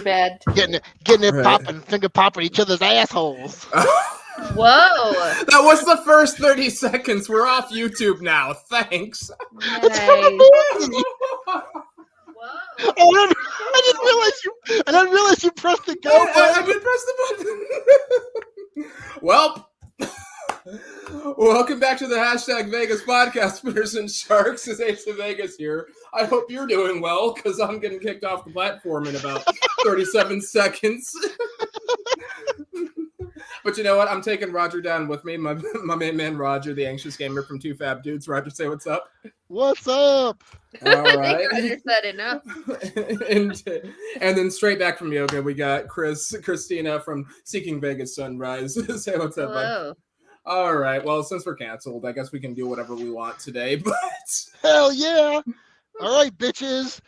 bad. Getting it Right. popping, finger popping each other's assholes. Whoa. That was the first 30 seconds. We're off YouTube now. Thanks. Nice. Whoa. Oh, I didn't realize you. I didn't realize you pressed the go I button. did press the button. Well, welcome back to the hashtag Vegas podcast. Spinners and Sharks is Ace of Vegas here. I hope you're doing well because I'm getting kicked off the platform in about 37 seconds. But you know what? I'm taking Roger down with me. My main man Roger, the anxious gamer from Two Fab Dudes. Roger, say what's up. What's up? All I right. think Roger said enough. and then straight back from yoga, we got Christina from Seeking Vegas Sunrise. Say what's up, bud. Hello. All right. Well, since we're canceled, I guess we can do whatever we want today. But Hell yeah! All right, bitches.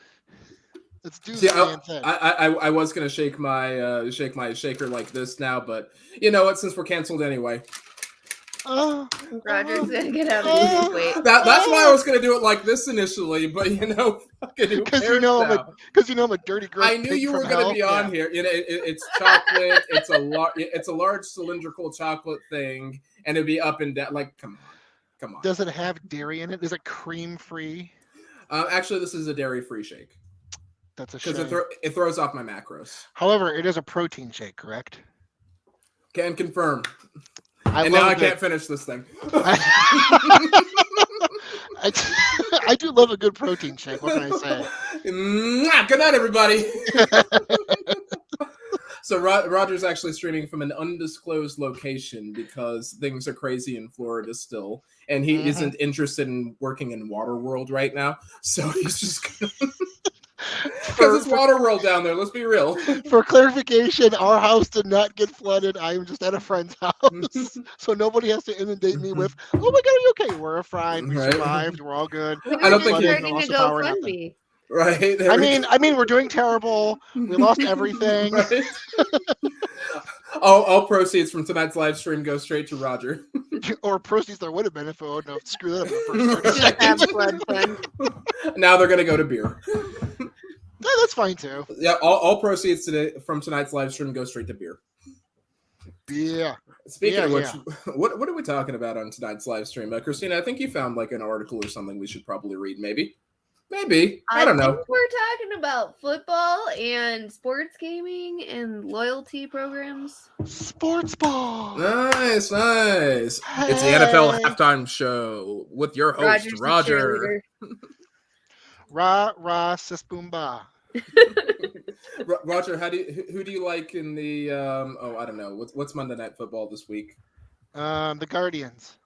Let's do see, the damn thing. I was gonna shake my shaker like this now, but you know what? Since we're canceled anyway, Roger's gonna get out of his weight. that's why I was gonna do it like this initially. But you know, fucking who Because cares you know now? I'm a dirty girl. I knew you were going to be on here. You know, it's chocolate. It's a large cylindrical chocolate thing, and it'd be up and down. Like, come on. Does it have dairy in it? Is it cream free? Actually, this is a dairy-free shake That's a because shame. it throws off my macros. However, it is a protein shake, correct? Can confirm. I And now I love can't finish this thing. I do love a good protein shake. What can I say? Good night, everybody. So Roger's actually streaming from an undisclosed location because things are crazy in Florida still, and he isn't interested in working in Waterworld right now. So he's just because it's Waterworld down there. Let's be real. For clarification, our house did not get flooded. I am just at a friend's house, so nobody has to inundate me with, "Oh my god, are you okay? We're fine. We Right. survived. We're all good." I don't think starting lost to the go power, fund nothing. me. Right. There I we mean, we're doing terrible. We lost everything. Right. All proceeds from tonight's live stream go straight to Roger. Or proceeds there would have been if I wouldn't have screwed that up in the first 30 Just have seconds. blood fund. Now they're gonna go to beer. Yeah, that's fine too. Yeah, all proceeds today from tonight's live stream go straight to beer. Yeah. Speaking of which, Yeah. what are we talking about on tonight's live stream? Christina, I think you found like an article or something we should probably read. Maybe. I don't know. think we're talking about football and sports gaming and loyalty programs. Sports ball. Nice. It's the Hey. NFL halftime show with your host Roger's the Roger. cheerleader. Rah, sis, boom, bah. Roger, who do you like in the I don't know. What's Monday Night Football this week? The Guardians.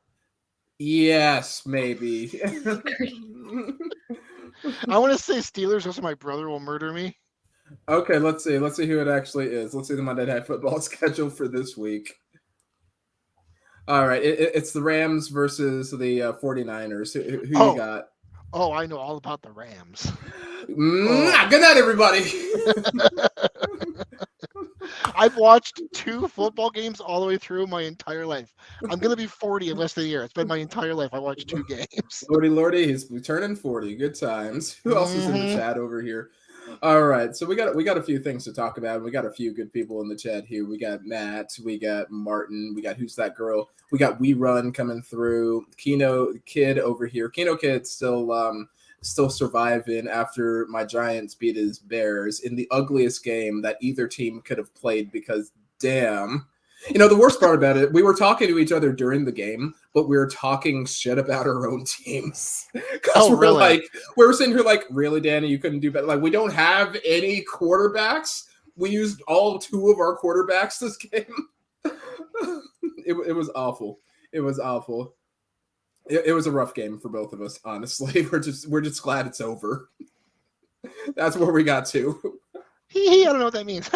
Yes, maybe. I want to say Steelers, also my brother will murder me. Okay, let's see who it actually is. Let's see the Monday Night Football schedule for this week. All right, it's the Rams versus the 49ers. Who you got? Oh, I know all about the Rams. Good night, everybody. I've watched 2 football games all the way through my entire life. I'm going to be 40 in less than a year. It's been my entire life. I watched 2 games. Lordy, he's turning 40. Good times. Who else is in the chat over here? All right, so we got a few things to talk about. We got a few good people in the chat here. We got Matt, we got Martin, we got Who's That Girl, we got We Run coming through. Kino Kid over here. Kino Kid still surviving after my Giants beat his Bears in the ugliest game that either team could have played because damn. You know, the worst part about it, we were talking to each other during the game, but we were talking shit about our own teams. Because really? we were sitting here like, really, Danny, you couldn't do better. Like, we don't have any quarterbacks. We used all 2 of our quarterbacks this game. It was awful. It was awful. It was a rough game for both of us, honestly. We're just glad it's over. That's where we got to. I don't know what that means.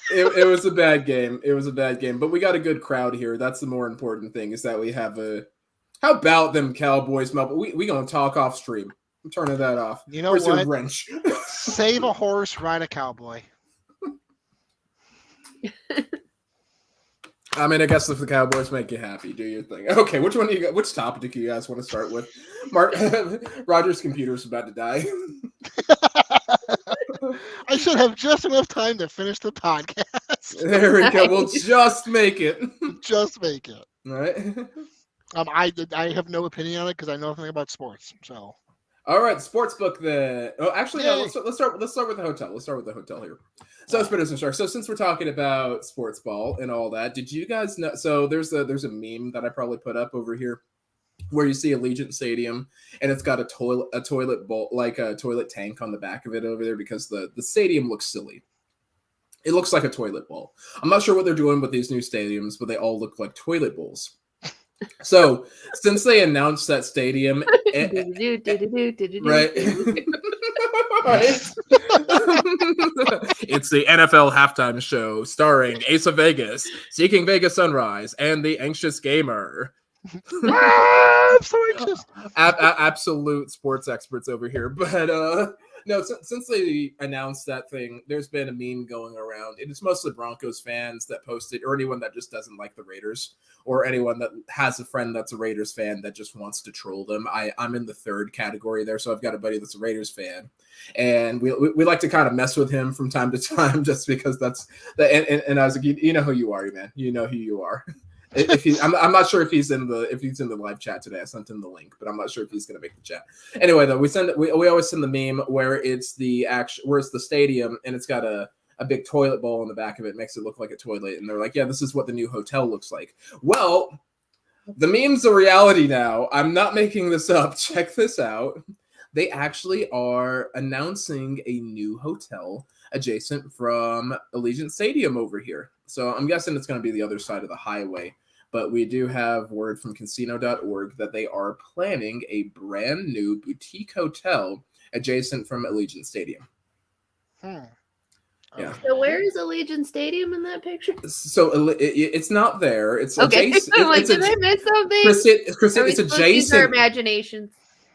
It was a bad game. It was a bad game, but we got a good crowd here. That's the more important thing is that we have a. How about them Cowboys? We gonna talk off stream. I'm turning that off. You know Where's your what? wrench? Save a horse, ride a cowboy. I mean, I guess if the Cowboys make you happy, do your thing. Okay, which one do you got? Which topic do you guys want to start with? Mark, Roger's computer's about to die. I should have just enough time to finish the podcast. There we go. We'll Nice. just make it. Just make it. All right. I have no opinion on it because I know nothing about sports. So All right, sportsbook. Oh, actually, no. Yay. Let's start with the hotel. Let's start with the hotel here. So, Spinach Shark. So, since we're talking about sports ball and all that, did you guys know? So, there's a meme that I probably put up over here, where you see Allegiant Stadium and it's got a toilet bowl, like a toilet tank on the back of it over there, because the stadium looks silly. It looks like a toilet bowl. I'm not sure what they're doing with these new stadiums, but they all look like toilet bowls. So since they announced that stadium, right? It's the NFL halftime show starring Ace of Vegas, Seeking Vegas Sunrise, and the Anxious Gamer. I'm so anxious. Absolute sports experts over here, but no. Since they announced that thing, there's been a meme going around, and it's mostly Broncos fans that post it, or anyone that just doesn't like the Raiders, or anyone that has a friend that's a Raiders fan that just wants to troll them. I'm in the third category there, so I've got a buddy that's a Raiders fan, and we like to kind of mess with him from time to time, just because that's the and I was like, you know who you are, man. You know who you are. I'm not sure if he's in the live chat today. I sent him the link, but I'm not sure if he's going to make the chat. Anyway, though, we always send the meme where it's the stadium and it's got a big toilet bowl in the back of it, makes it look like a toilet, and they're like, yeah, this is what the new hotel looks like. Well, the meme's a reality now. I'm not making this up. Check this out. They actually are announcing a new hotel adjacent from Allegiant Stadium over here. So I'm guessing it's going to be the other side of the highway. But we do have word from casino.org that they are planning a brand new boutique hotel adjacent from Allegiant Stadium. Yeah. So where is Allegiant Stadium in that picture? So it's not there. It's Okay. adjacent. I'm like, did I miss something? Christine, it's adjacent. Our imaginations.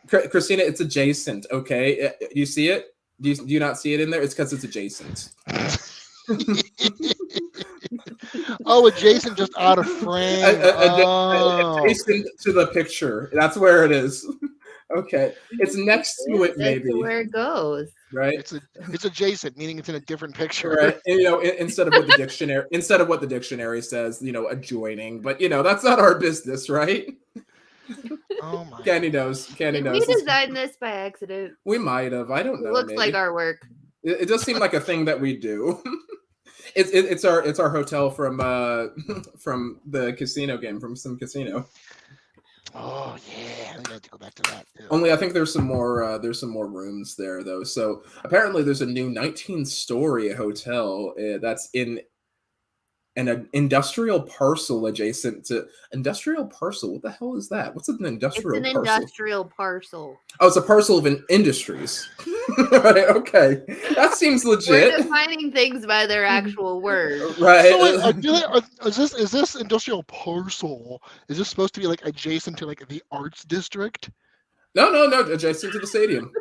Christina, it's adjacent. Okay, do you see it? Do you not see it in there? It's because it's adjacent. Oh, adjacent, just out of frame. Adjacent to the picture. That's where it is. Okay, it's next to it, maybe. That's where it goes. Right. It's adjacent, meaning it's in a different picture. Right. And, instead of what the dictionary says, adjoining. But that's not our business, right? Oh my. Candy knows. Did we design this by accident? We might have. I don't know. It looks maybe. like our work. It does seem like a thing that we do. It's our hotel from the casino game, from some casino. Oh yeah, we got to go back to that too. Only I think there's some more rooms there though. So apparently there's a new 19-story hotel that's in an industrial parcel adjacent to industrial parcel. What the hell is that? What's an industrial parcel? It's an industrial parcel. Oh, it's a parcel of industries. Right, okay. That seems legit. We're defining things by their actual words. Right. So is this industrial parcel? Is this supposed to be like adjacent to like the arts district? No, adjacent to the stadium.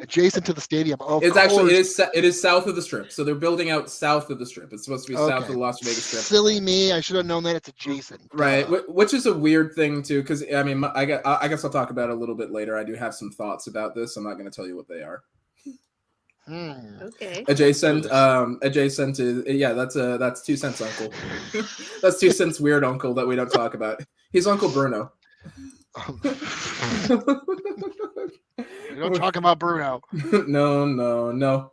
Adjacent to the stadium. Oh, It's actually it is south of the strip. So they're building out south of the strip. It's supposed to be south of the Las Vegas strip. Silly me! I should have known that it's adjacent. Right, which is a weird thing too, because I mean, I guess I'll talk about it a little bit later. I do have some thoughts about this. I'm not going to tell you what they are. Okay. Adjacent is that's 2 cents uncle. That's 2 cents weird uncle that we don't talk about. He's Uncle Bruno. We don't talk about Bruno. No.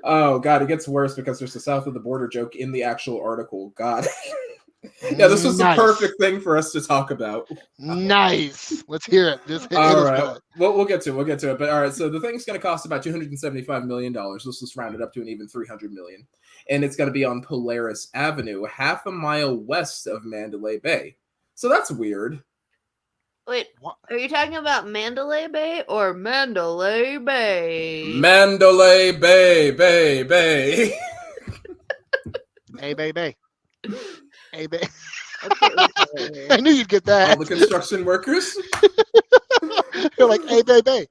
Oh God, it gets worse because there's a south of the border joke in the actual article. God. Yeah, this was the perfect thing for us to talk about. Nice. Let's hear it. All right. Well, we'll get to it. But all right, so the thing's going to cost about $275 million. Let's just round it up to an even $300 million. And it's going to be on Polaris Avenue, half a mile west of Mandalay Bay. So that's weird. Wait, are you talking about Mandalay Bay or Mandalay Bay? Mandalay Bay. Hey, Bay. Hey, Bay. Okay. I knew you'd get that. All the construction workers. You're like, hey, Bay.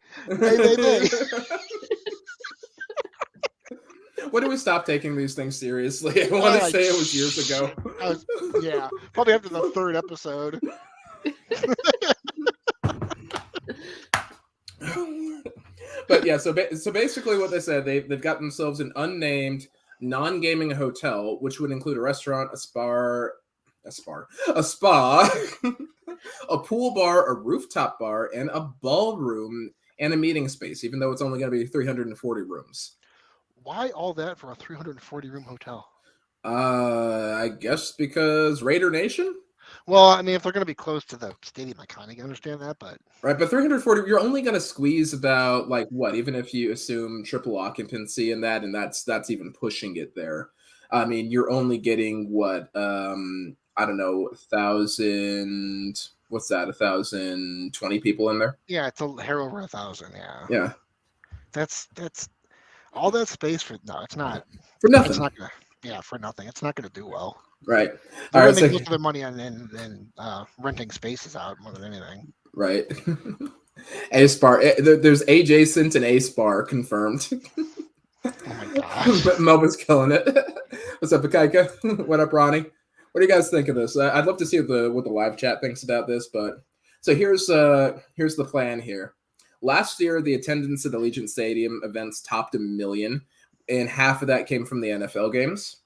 When do we stop taking these things seriously? I want to say it was years ago. Yeah, probably after the 3rd episode. But yeah. So basically, what they said, they've got themselves an unnamed non-gaming hotel, which would include a restaurant, a spa, a pool bar, a rooftop bar, and a ballroom and a meeting space. Even though it's only going to be 340 rooms. Why all that for a 340-room hotel? I guess because Raider Nation. Well, I mean, if they're going to be close to the stadium, I kind of understand that, but Right, but 340, you're only going to squeeze about like what? Even if you assume triple occupancy in that, and that's even pushing it there. I mean, you're only getting what? I don't know, 1,000. What's that? 1,020 people in there. yeah, it's a hair over 1,000. Yeah, Yeah, that's all that space for. No, it's not. for nothing. It's not gonna. Yeah, for nothing. It's not gonna do well. Right. They're All right. gonna make So, most of their money on renting spaces out more than anything. right. Ace Bar. There's adjacent and Ace Bar confirmed. Oh my gosh. Melvin's killing it. What's up, Akaika? What up, Ronnie? What do you guys think of this? I'd love to see what the live chat thinks about this. But so here's the plan here. Last year, the attendance at Allegiant Stadium events topped 1 million, and half of that came from the NFL games.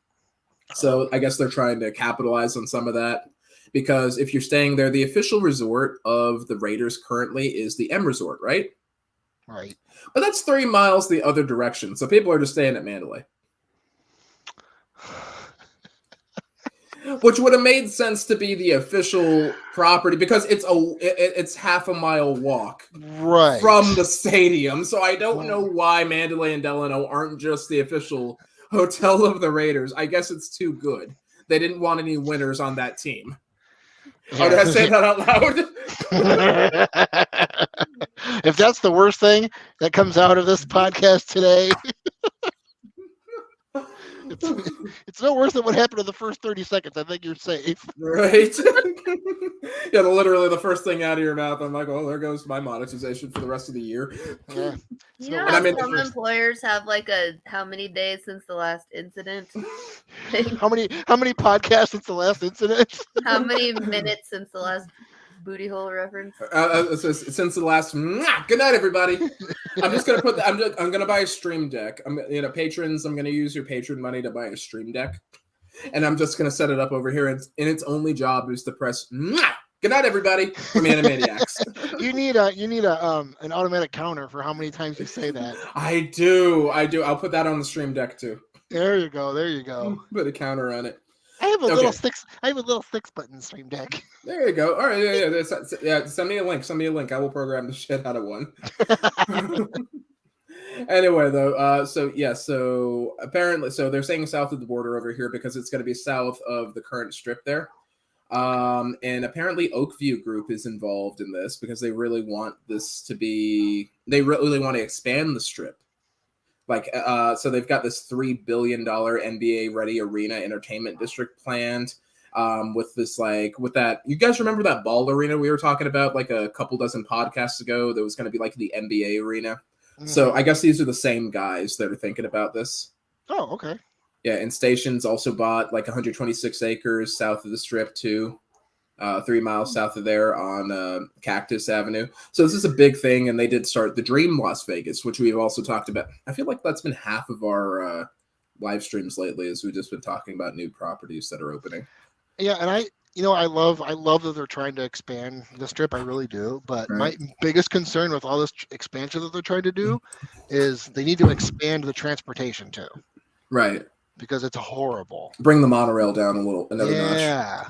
So I guess they're trying to capitalize on some of that, because if you're staying there, the official resort of the Raiders currently is the M Resort, right? Right. But that's 3 miles the other direction. So people are just staying at Mandalay. Which would have made sense to be the official property, because it's half a mile walk Right. from the stadium. So I don't know why Mandalay and Delano aren't just the official hotel of the Raiders. I guess it's too good. They didn't want any winners on that team. Yeah. Oh, did I say that out loud? If that's the worst thing that comes out of this podcast today, it's no worse than what happened in the first 30 seconds. I think you're safe. Right? Yeah, literally the first thing out of your mouth, I'm like, oh, there goes my monetization for the rest of the year. Yeah. You know how some employers have like how many days since the last incident? How many podcasts since the last incident? How many minutes since the last booty hole reference? Since the last. Good night, everybody. I'm just gonna I'm gonna buy a stream deck. Patrons, I'm gonna use your patron money to buy a stream deck, and I'm just gonna set it up over here. And its only job is to press. Good night, everybody, from Animaniacs. You need an automatic counter for how many times you say that. I do. I'll put that on the stream deck too. There you go. Put a counter on it. I have a little 6-button stream deck. There you go. All right, yeah. Send me a link. I will program the shit out of one. Anyway, though, so apparently, they're saying south of the border over here because it's going to be south of the current strip there. And apparently Oakview Group is involved in this because they really want they really want to expand the strip. So they've got this $3 billion NBA ready arena entertainment district planned. With that, you guys remember that ball arena we were talking about like a couple dozen podcasts ago? That was going to be like the NBA arena. Mm-hmm. So I guess these are the same guys that are thinking about this. Oh, okay. Yeah, and Stations also bought like 126 acres south of the strip too, 3 miles south of there on Cactus Avenue. So this is a big thing, and they did start the Dream Las Vegas, which we've also talked about. I feel like that's been half of our live streams lately, as we've just been talking about new properties that are opening. Yeah, and I love that they're trying to expand the strip. I really do. But my biggest concern with all this expansion that they're trying to do is they need to expand the transportation too. Right. Because it's horrible. Bring the monorail down another notch.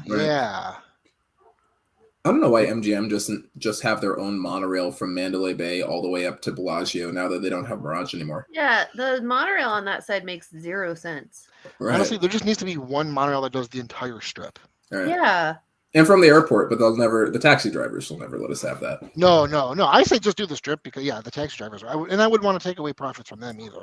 Yeah. I don't know why MGM doesn't just have their own monorail from Mandalay Bay all the way up to Bellagio now that they don't have Mirage anymore. Yeah, the monorail on that side makes 0 sense. Right. Honestly, there just needs to be one monorail that does the entire strip. Right. Yeah. And from the airport, but the taxi drivers will never let us have that. No. I say just do the strip because, the taxi drivers. I wouldn't want to take away profits from them either.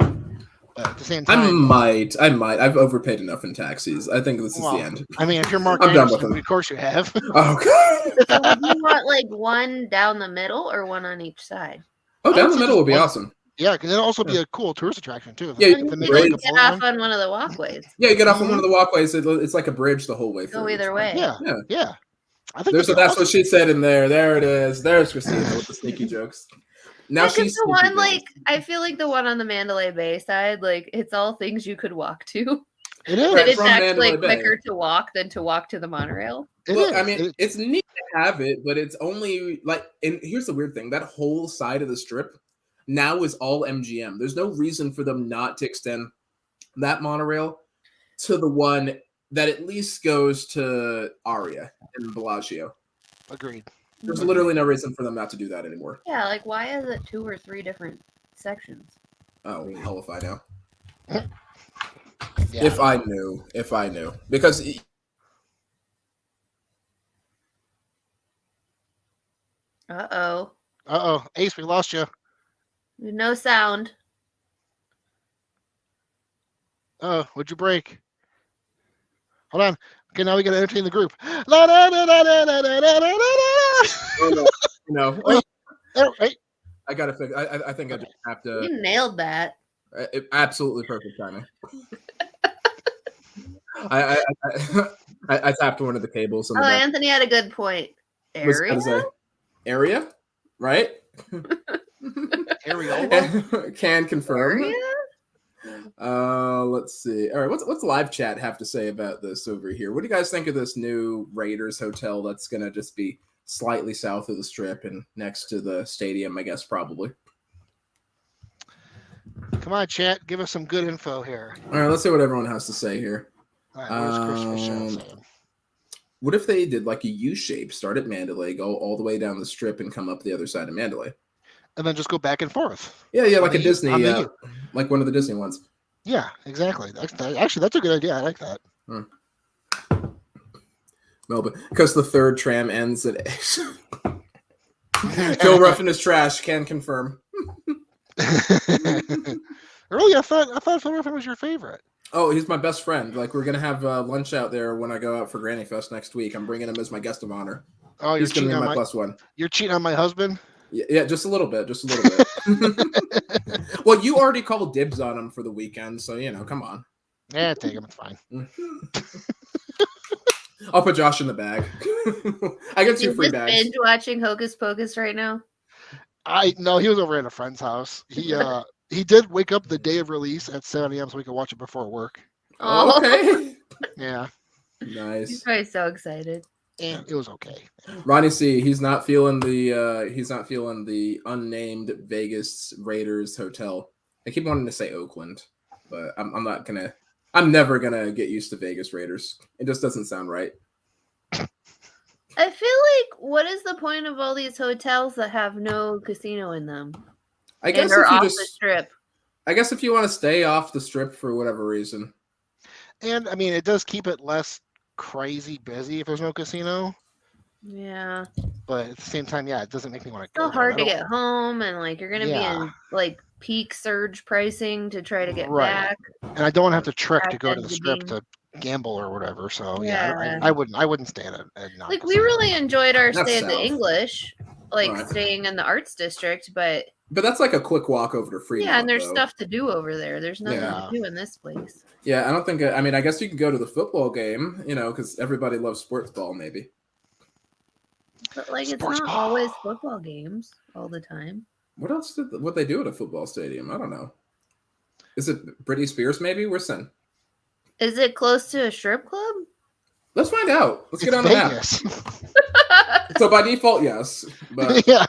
But at the same time, I might. I've overpaid enough in taxis. I think this is the end. I mean, if you're Mark I'm Anderson, done with of course you have. Okay. So would you want like one down the middle or one on each side? Oh, down the middle would be awesome. Yeah, because it'll also be a cool tourist attraction too. Yeah, you get off on one of the walkways. Yeah, you get off on one of the walkways. It's like a bridge the whole way through. Go either way. Yeah. I think that's what she said in there. There it is. There's Christina with the sneaky jokes. Now Like, 'cause she's the one, sleeping. like, I feel like the one on the Mandalay Bay side, like, it's all things you could walk to. It is. Right, And it's from actually Mandalay Bay. quicker to walk than to walk to the monorail. It Well, is. I mean, it's neat to have it, but it's only like, and here's the weird thing: that whole side of the strip now is all MGM. There's no reason for them not to extend that monorail to the one that at least goes to Aria and Bellagio. Agreed. There's literally no reason for them not to do that anymore. Yeah, like, why is it 2 or 3 different sections? Oh, hell if I know. Yeah. If I knew. Because Uh-oh. Ace, we lost you. No sound. Oh, would you break? Hold on. Okay, now we gotta entertain the group. La, da, da, da, da, da, da, da, da, da. no. Wait. Oh, hey. I gotta fix. I think I just have to. You nailed that. Absolutely perfect timing. I tapped one of the cables. Oh, Anthony had a good point. Area, right? Areola? Can confirm. Area? Let's see. All right, what's live chat have to say about this over here? What do you guys think of this new Raiders hotel that's gonna just be slightly south of the strip and next to the stadium? I guess probably. Come on, chat. Give us some good info here. All right, let's see what everyone has to say here. All right, where's Christopher Shaw saying? What if they did like a U shape, start at Mandalay, go all the way down the strip, and come up the other side of Mandalay? And then just go back and forth. Yeah, like a Disney, like one of the Disney ones. Yeah, exactly. Actually, that's a good idea. I like that. Well, because the third tram ends at Phil Ruffin is trash. Can confirm. Really, I thought Phil Ruffin was your favorite. Oh, he's my best friend. Like, we're gonna have lunch out there when I go out for Granny Fest next week. I'm bringing him as my guest of honor. Oh, he's gonna be my +1. You're cheating on my husband? Yeah, just a little bit. Well, you already called dibs on him for the weekend, so come on. Yeah, take him. It's fine. I'll put Josh in the bag. I get 2 free bags. Binge watching Hocus Pocus right now. No, he was over at a friend's house. He did wake up the day of release at 7 a.m. so we could watch it before work. Oh, okay. Yeah. Nice. He's probably so excited. And it was okay. Ronnie C. He's not feeling the unnamed Vegas Raiders hotel. I keep wanting to say Oakland, but I'm never gonna get used to Vegas Raiders. It just doesn't sound right. I feel like, what is the point of all these hotels that have no casino in them? I guess or if you off just, the strip. I guess if you want to stay off the strip for whatever reason. And I mean, it does keep it less crazy busy if there's no casino. Yeah. But at the same time, yeah, it doesn't make me want to It's go. so hard to get home, and like you're gonna be in like peak surge pricing to try to get back. And I don't want to have to trek to go to the strip to gamble or whatever. So I wouldn't stay at like we really enjoyed our stay at the south. English, staying in the arts district, but that's like a quick walk over to Fremont. Yeah, and there's stuff to do over there. There's nothing to do in this place. Yeah, I don't think. I mean, I guess you can go to the football game, because everybody loves sports ball, maybe. But like, it's not always football games all the time. What else what they do at a football stadium? I don't know. Is it Britney Spears? Maybe we're saying. Is it close to a strip club? Let's find out. Let's get on the map. So by default, yes. But yeah.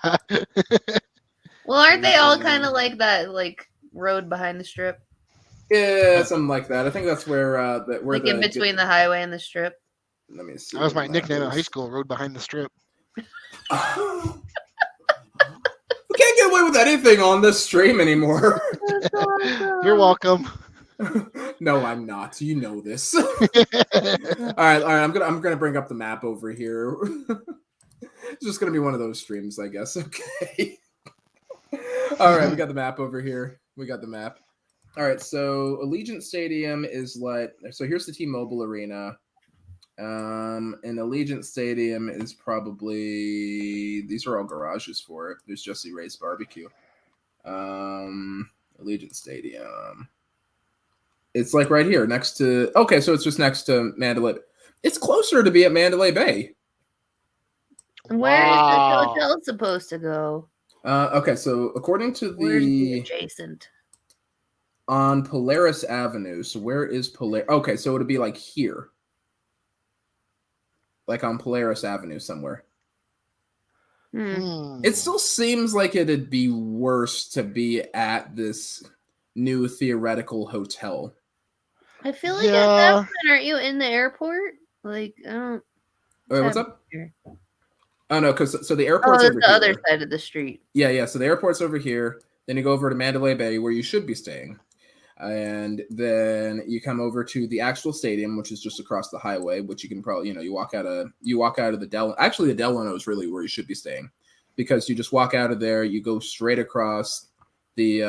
Well, aren't they all kind of like that, like road behind the strip? Yeah, something like that. I think that's where in between the highway and the strip. Let me see. That was my nickname in high school. Road behind the strip. We can't get away with anything on this stream anymore. You're welcome. No, I'm not. You know this. All right. I'm gonna bring up the map over here. It's just gonna be one of those streams, I guess. Okay. All right, we got the map over here. We got the map. All right, so Allegiant Stadium is so here's the T-Mobile Arena. And Allegiant Stadium is probably, these are all garages for it. There's Jesse Ray's Barbecue. Allegiant Stadium. It's like right here next to, okay, so it's just next to Mandalay. It's closer to be at Mandalay Bay. Where is the hotel supposed to go? Okay, so according to Where's the the adjacent? on Polaris Avenue, so where is Polaris? Okay, so it'd be like here, like on Polaris Avenue somewhere. It still seems like it'd be worse to be at this new theoretical hotel. I feel like at that point, aren't you in the airport? Like, I don't. Wait, what's up? Here? Oh no, because so the airport's over the here. Other side of the street. Yeah. So the airport's over here. Then you go over to Mandalay Bay, where you should be staying, and then you come over to the actual stadium, which is just across the highway. Which you can probably, you walk out of the Delano. Actually, the Delano is really where you should be staying, because you just walk out of there, you go straight across the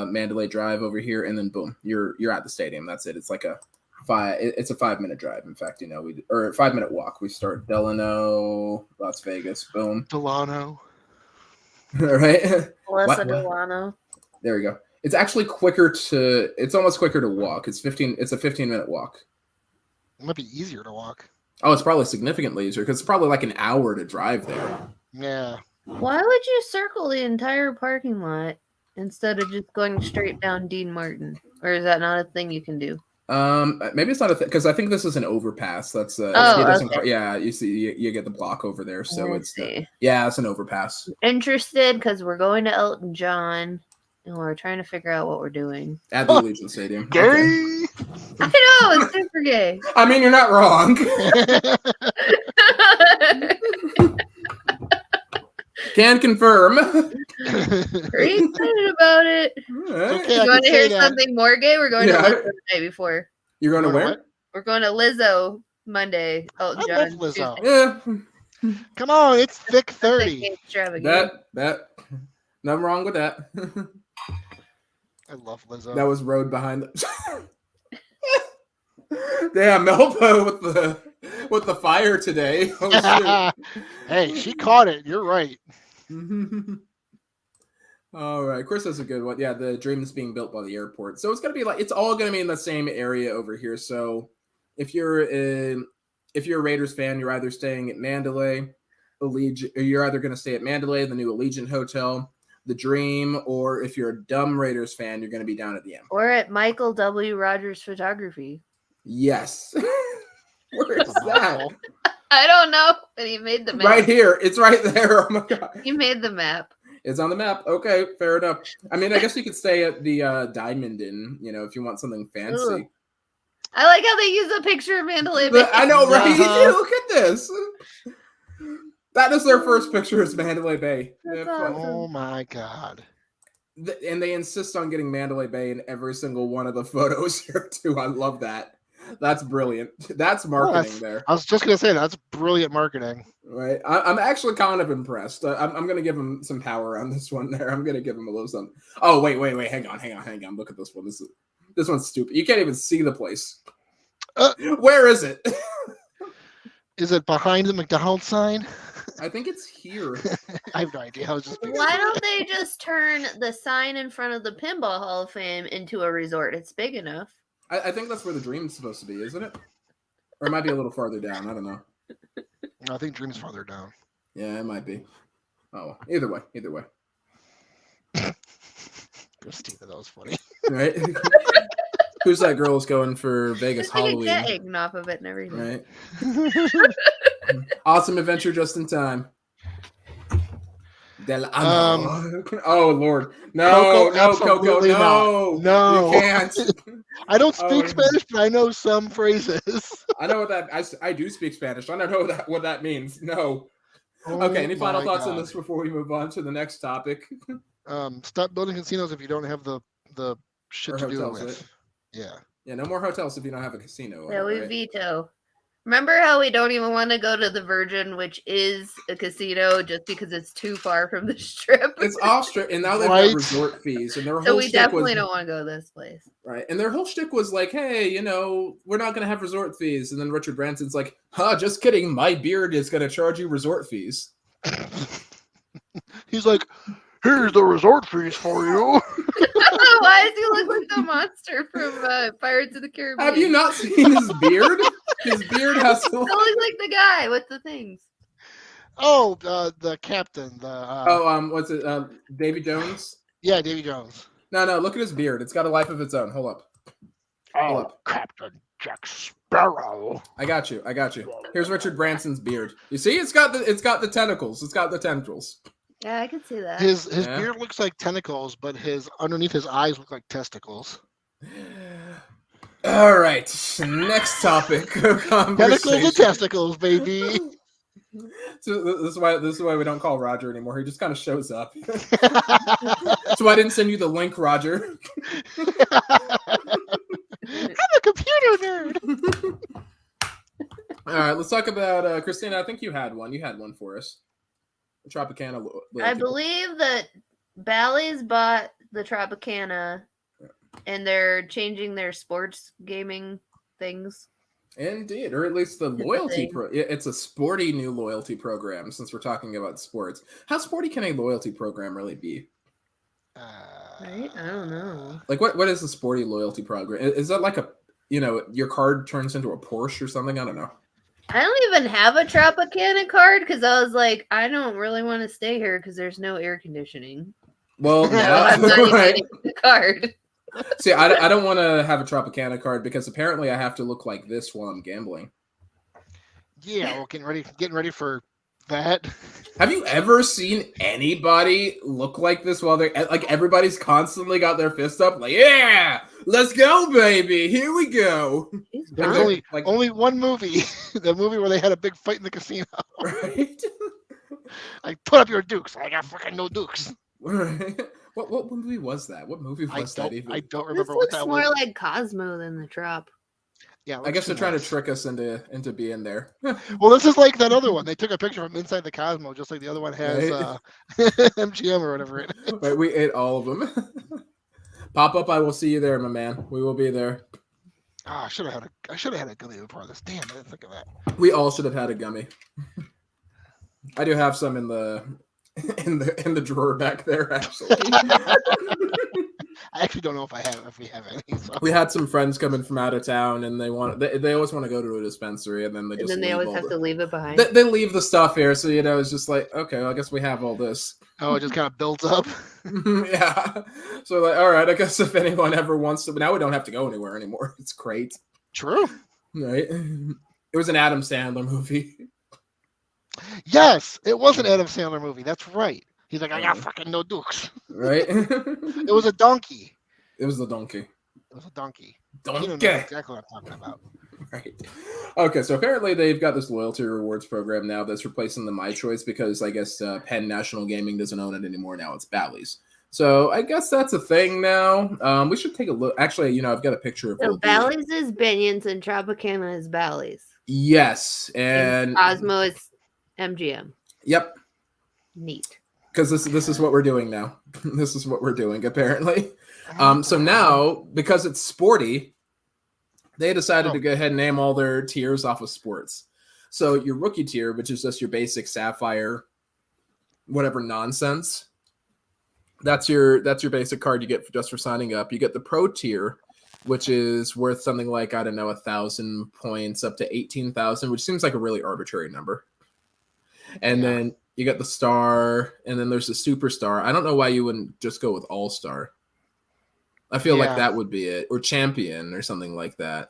Mandalay Drive over here, and then boom, you're at the stadium. That's it. It's like a 5-minute drive. In fact, or 5-minute walk. We start Delano, Las Vegas, boom. Delano. All right. Delano. There we go. It's actually it's almost quicker to walk. It's a 15-minute walk. It might be easier to walk. Oh, it's probably significantly easier because it's probably like an hour to drive there. Yeah. Why would you circle the entire parking lot instead of just going straight down Dean Martin? Or is that not a thing you can do? Maybe it's not a thing because I think this is an overpass. That's okay. Yeah, you see, you get the block over there, so it's an overpass. Interested because we're going to Elton John and we're trying to figure out what we're doing at the Allegiant Stadium. Gay. Okay. I know, it's super gay. I mean, you're not wrong. Can confirm. Pretty excited about it. Right. Okay, you want to hear something more gay? We're going to Lizzo the night before. You're going to where? We're going to Lizzo Monday. Elton John. I love Lizzo. Yeah. Come on, it's thick 30. That nothing wrong with that. I love Lizzo. That was road behind the Damn, Melpo with the fire today. Oh, hey, she caught it. You're right. All right, Chris has a good one. Yeah, the Dream is being built by the airport, so it's all gonna be in the same area over here. So if you're a Raiders fan, you're either staying at Mandalay, Allegiant, or you're either gonna stay at Mandalay, the new Allegiant Hotel, the Dream, or if you're a dumb Raiders fan, you're gonna be down at the M. Or at Michael W. Rogers Photography. Yes. Where is that? I don't know, but he made the map. Right here. It's right there. Oh my god. He made the map. It's on the map. Okay, fair enough. I mean, I guess you could stay at the Diamond Inn, if you want something fancy. Ugh. I like how they use a picture of Mandalay Bay. I know, right? Look at this. That is their first picture is Mandalay Bay. Awesome. Oh my god. And they insist on getting Mandalay Bay in every single one of the photos here too. I love that. That's brilliant. That's marketing there. I was just going to say, that's brilliant marketing. Right. I'm actually kind of impressed. I'm going to give him some power on this one there. I'm going to give him a little something. Oh, wait. Hang on. Look at this one. This one's stupid. You can't even see the place. Where is it? Is it behind the McDonald's sign? I think it's here. I have no idea. Why don't they just turn the sign in front of the Pinball Hall of Fame into a resort? It's big enough. I think that's where the Dream's supposed to be, isn't it? Or it might be a little farther down. I don't know. I think Dream's farther down. Yeah, it might be. Oh, either way. Christina, that was funny. Right? Who's that girl who's going for Vegas Halloween? Like a cat off of it and everything. Right. Awesome adventure just in time. Oh Lord, no, Coco, no, you can't. I don't speak Spanish, but I know some phrases. I know what that. I do speak Spanish. I don't know what that means. No. Okay. Any final thoughts on this before we move on to the next topic? Stop building casinos if you don't have the shit to do with. Right? Yeah. No more hotels if you don't have a casino. Yeah, we veto. Remember how we don't even want to go to the Virgin, which is a casino, just because it's too far from the strip? It's off strip, and now they've got resort fees, and their whole so we definitely don't want to go to this place, right? And their whole shtick was like, "Hey, we're not going to have resort fees." And then Richard Branson's like, just kidding. My beard is going to charge you resort fees." He's like, "Here's the resort fees for you." Why does he look like the monster from Pirates of the Caribbean? Have you not seen his beard? His beard has to look like the guy with the things. Oh, the captain. What's it? Davy Jones. Yeah, Davy Jones. No, look at his beard. It's got a life of its own. Hold up. Hold up. Captain Jack Sparrow. I got you. Here's Richard Branson's beard. You see, it's got the tentacles. It's got the tendrils. Yeah, I can see that. His beard looks like tentacles, but underneath his eyes look like testicles. All right, next topic of conversation. Tentacles and testicles, baby. So this is why we don't call Roger anymore. He just kind of shows up. That's why I didn't send you the link, Roger. I'm a computer nerd. All right, let's talk about Christina. I think you had one. You had one for us. The Tropicana. I believe that Bally's bought the Tropicana, and they're changing their sports gaming things. Indeed, or at least the loyalty it's a sporty new loyalty program. Since we're talking about sports, how sporty can a loyalty program really be? Right? I don't know. Like what is a sporty loyalty program? Is that like your card turns into a Porsche or something? I don't know. I don't even have a Tropicana card because I was like, I don't really want to stay here because there's no air conditioning. Well, I'm not even getting the card. See, I don't want to have a Tropicana card because apparently I have to look like this while I'm gambling. Yeah, well, getting ready for that. Have you ever seen anybody look like this while they're like everybody's constantly got their fist up, like, yeah, let's go, baby, here we go. There's only one movie, the movie where they had a big fight in the casino. Right? Like, put up your dukes. I got fucking no dukes. Right. What movie was that? What movie was that even? I don't remember this what that was. More like Cosmo than the Trop. Yeah, I guess they're trying to trick us into being there. Well, this is like that other one. They took a picture from inside the Cosmo, just like the other one has MGM or whatever. Right, we ate all of them. Pop up, I will see you there, my man. We will be there. Oh, I should have had a gummy before this. Damn, I didn't think of that. We all should have had a gummy. I do have some in the drawer back there, actually. I actually don't know if we have any. So. We had some friends coming from out of town, and they always want to go to a dispensary, and then they always have to leave it behind. They leave the stuff here, so it's just like, okay, well, I guess we have all this. Oh, it just kind of builds up. Yeah. So like, all right, I guess if anyone ever wants to, but now we don't have to go anywhere anymore. It's great. True. Right. It was an Adam Sandler movie. Yes, it was an Adam Sandler movie. That's right. He's like, I got fucking no dukes. Right? It was a donkey. It was the donkey. It was a donkey. Donkey. You don't know exactly what I'm talking about. Right. Okay, so apparently they've got this loyalty rewards program now that's replacing the My Choice because I guess Penn National Gaming doesn't own it anymore. Now it's Bally's. So I guess that's a thing now. We should take a look. Actually, I've got a picture of so Bally's is Binions and Tropicana is Bally's. Yes, and Cosmo is MGM. Yep. Neat. Because this is what we're doing now. This is what we're doing, apparently. So now, because it's sporty, they decided to go ahead and name all their tiers off of sports. So your rookie tier, which is just your basic Sapphire, whatever nonsense, that's your basic card you get just for signing up. You get the pro tier, which is worth something like, I don't know, 1,000 points up to 18,000, which seems like a really arbitrary number. And then you got the star, and then there's the superstar. I don't know why you wouldn't just go with all-star. I feel like that would be it. Or champion or something like that.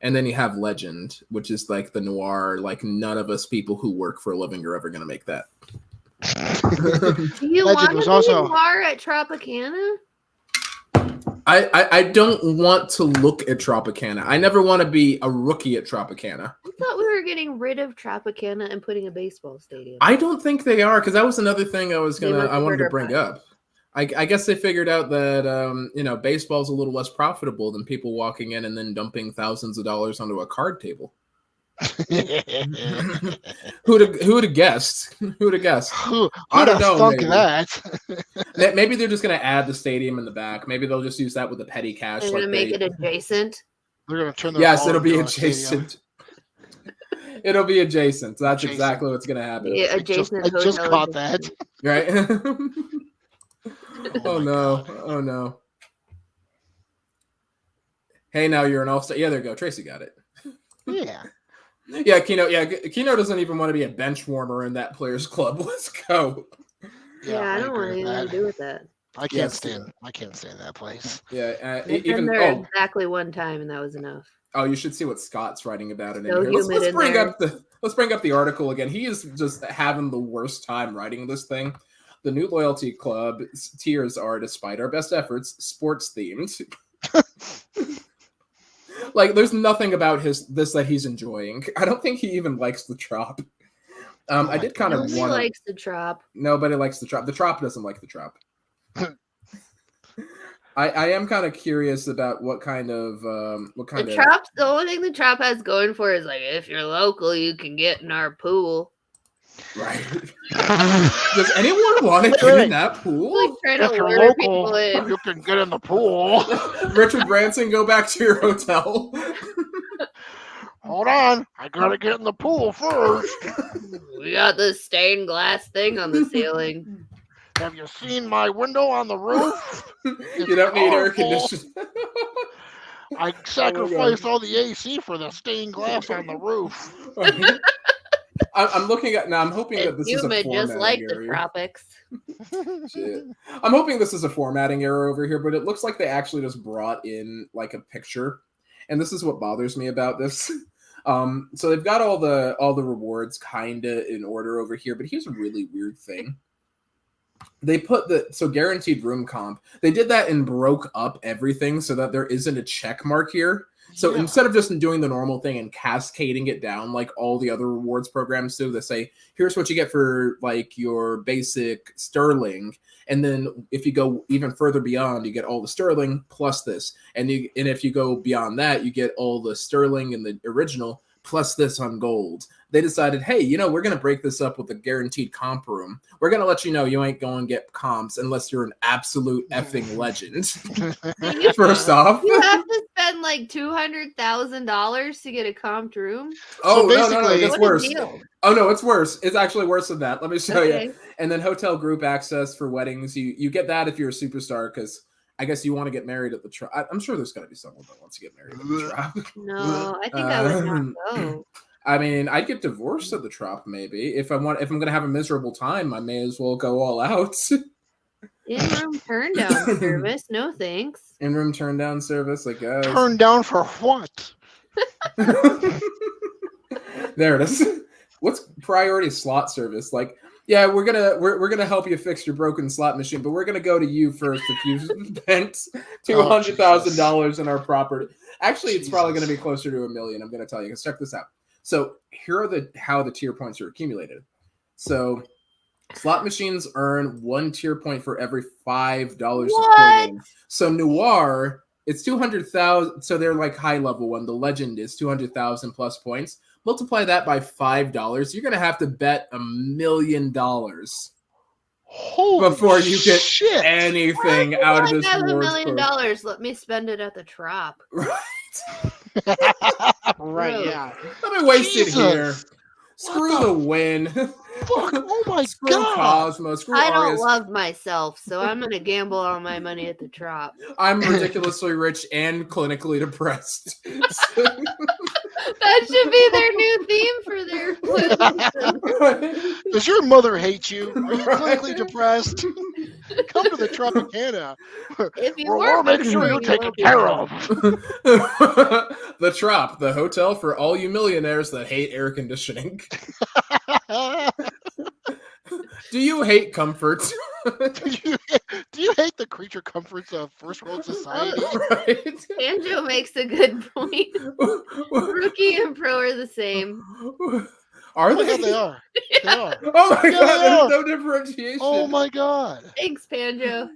And then you have legend, which is like the noir, like none of us people who work for a living are ever going to make that. Do you want to be noir at Tropicana? I don't want to look at Tropicana. I never want to be a rookie at Tropicana. I thought we were getting rid of Tropicana and putting a baseball stadium. I don't think they are, because that was another thing I wanted to bring up. I guess they figured out that baseball's a little less profitable than people walking in and then dumping thousands of dollars onto a card table. Who'd have guessed? Who'd have guessed? I don't know. That. Maybe they're just gonna add the stadium in the back. Maybe they'll just use that with the petty cash. They're gonna make it adjacent. They're gonna turn. It'll be adjacent. It'll be adjacent. That's exactly what's gonna happen. Yeah, adjacent. I just caught that. Right. Oh no! Oh no! Hey, now you're an all-star. Yeah, there you go. Tracy got it. Yeah. Yeah, Kino. Yeah, Kino doesn't even want to be a bench warmer in that players' club. Let's go. Yeah, I don't want anything to do with that. I can't stand that place. Yeah, I've been there exactly one time, and that was enough. Oh, you should see what Scott's writing about it So in here. Let's bring there. up the article again. He is just having the worst time writing this thing. The new loyalty club tiers are, despite our best efforts, sports themed. Like, there's nothing about this that he's enjoying. I don't think he even likes the Trop. I did kind of want. Nobody likes the Trop. Nobody likes the Trop. The Trop doesn't like the Trop. I am kind of curious about what kind of the Trop. The only thing the Trop has going for is, like, if you're local, you can get in our pool. Right. Does anyone want to get in that pool? Like, trying to lure people in. You can get in the pool. Richard Branson, go back to your hotel. Hold on, I gotta get in the pool first. We got this stained glass thing on the ceiling. Have you seen my window on the roof? You don't need air conditioning. I sacrificed all the AC for the stained glass on the roof. I'm looking at now. I'm hoping that this is a formatting just like error. The tropics. Shit. I'm hoping this is a formatting error over here, but it looks like they actually just brought in like a picture, and this is what bothers me about this. So they've got all the rewards kinda in order over here, but here's a really weird thing. They put guaranteed room comp. They did that and broke up everything so that there isn't a check mark here. So instead of just doing the normal thing and cascading it down like all the other rewards programs do, they say, here's what you get for like your basic sterling. And then if you go even further beyond, you get all the sterling plus this. And if you go beyond that, you get all the sterling and the original plus this on gold. They decided, hey, we're going to break this up with a guaranteed comp room. We're going to let you know you ain't going to get comps unless you're an absolute effing legend. First off. You have to spend like $200,000 to get a comped room? Oh, so no, it gets worse. Oh, no, it's worse. It's actually worse than that. Let me show you. And then hotel group access for weddings. You get that if you're a superstar because I guess you want to get married at the Trop. I'm sure there's got to be someone that wants to get married at the Trop. No, I think I would not go. I mean, I'd get divorced at the Trop maybe. If I'm going to have a miserable time, I may as well go all out. In-room turn-down service, no thanks. In-room turn-down service, I guess. Turn down for what? There it is. What's priority slot service? Like, yeah, we're gonna help you fix your broken slot machine, but we're gonna go to you first if you spent $200,000 in our property. Actually, it's probably gonna be closer to $1 million. I'm gonna tell you. Because check this out. So here are how the tier points are accumulated. So slot machines earn 1 tier point for every $5 per game. So Noir, it's 200,000. So they're like high level one. The Legend is 200,000 plus points. Multiply that by $5. You're gonna have to bet $1 million before you get anything out of this. I have $1 million. Let me spend it at the Trop. Right. Right. Yeah. Let me waste it here. Screw the win. Fuck! Oh my Screw god! Cosmo. Screw I Arias. don't love myself, so I'm gonna gamble all my money at the Trop. I'm ridiculously rich and clinically depressed. That should be their new theme for their. Does your mother hate you? Are you clinically depressed? Come to the Tropicana. If you we'll make sure you're taken care of. The Trop, the hotel for all you millionaires that hate air conditioning. Do you hate comfort? do you hate the creature comforts of first world society? Right. Banjo makes a good point. Rookie and pro are the same. Are they? Yeah, they are. They are. Oh my god, there's no differentiation. Oh my god. Thanks, Banjo.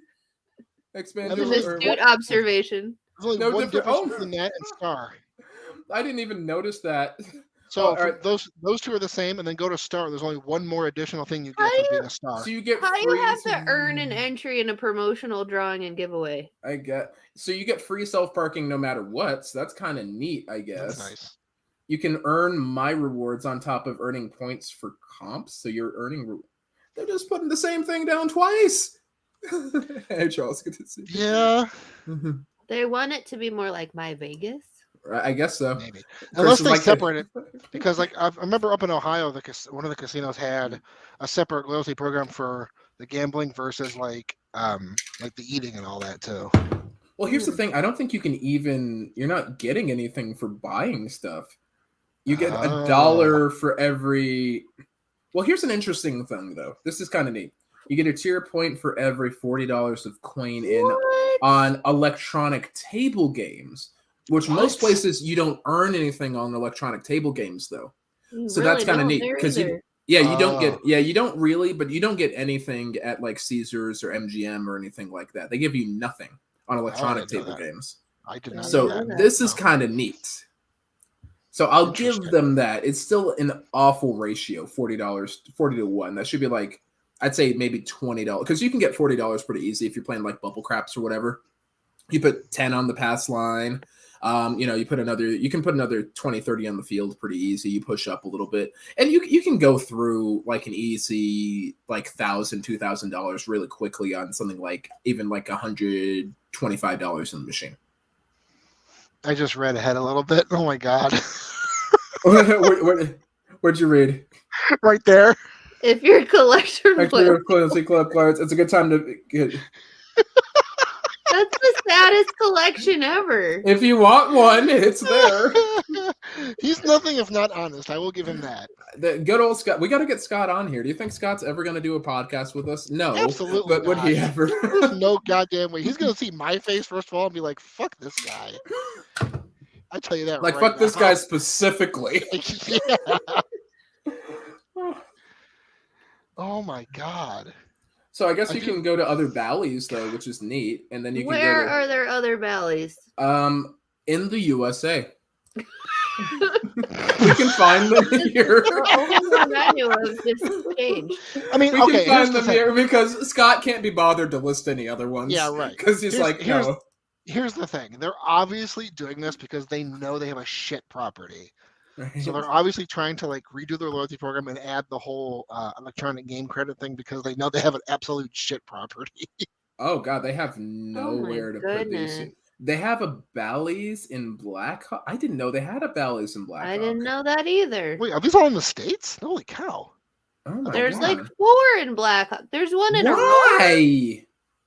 Thanks, An astute observation. There's only one difference between that and Star. I didn't even notice that. So those two are the same, and then go to Star. There's only one more additional thing you get for being a Star. So you get how do you have to earn an entry in a promotional drawing and giveaway? So you get free self-parking no matter what. So that's kind of neat, I guess. That's nice. You can earn my rewards on top of earning points for comps. So you're earning. They're just putting the same thing down twice. Hey, Charles, good to see you. Yeah. They want it to be more like My Vegas. I guess so. Maybe. Chris Unless is they like, separate it. Because like I remember up in Ohio, one of the casinos had a separate loyalty program for the gambling versus like the eating and all that too. Well, here's the thing. I don't think you can even. You're not getting anything for buying stuff. You get $1 for every. Well, here's an interesting thing though. This is kind of neat. You get a tier point for every $40 of coin in on electronic table games, which most places you don't earn anything on electronic table games though. So really that's kind of neat because you don't get you don't really, but you don't get anything at like Caesars or MGM or anything like that. They give you nothing on electronic table games. I did not. So know that. this is kind of neat. So I'll give them that. It's still an awful ratio, $40, 40 to 1. That should be like, I'd say maybe $20 because you can get $40 pretty easy if you're playing like bubble craps or whatever. You put 10 on the pass line. You can put another 20, 30 on the field pretty easy. You push up a little bit and you can go through like an easy like $1,000, $2,000 really quickly on something like even like $125 in the machine. I just read ahead a little bit. Oh my god. Where'd you read? Right there. If you're a collector of club cards, it's a good time to get. That's the saddest collection ever. If you want one, it's there. He's nothing if not honest. I will give him that. The good old Scott. We got to get Scott on here. Do you think Scott's ever going to do a podcast with us? No, absolutely. But would he ever? There's no goddamn way. He's going to see my face first of all and be like, "Fuck this guy." I tell you that. Like, right fuck now. this guy specifically. Yeah. Oh my god. So I guess you can go to other valleys though, which is neat, and then you can. Where are there other valleys? In the USA. We can find them here. I knew of just changed. I mean, we okay, can find them here because Scott can't be bothered to list any other ones. Yeah, right. Because he's no. Here's the thing. They're obviously doing this because they know they have a shit property. Right. So they're obviously trying to like redo their loyalty program and add the whole electronic game credit thing because they know they have an absolute shit property. Oh god, they have nowhere to put these. They have a Bally's in Black Hawk. I didn't know they had a Bally's in Black Hawk. I didn't know that either. Wait, are these all in the States? Holy cow. Oh There's god. like 4 in Black Hawk. There's one in Aurora.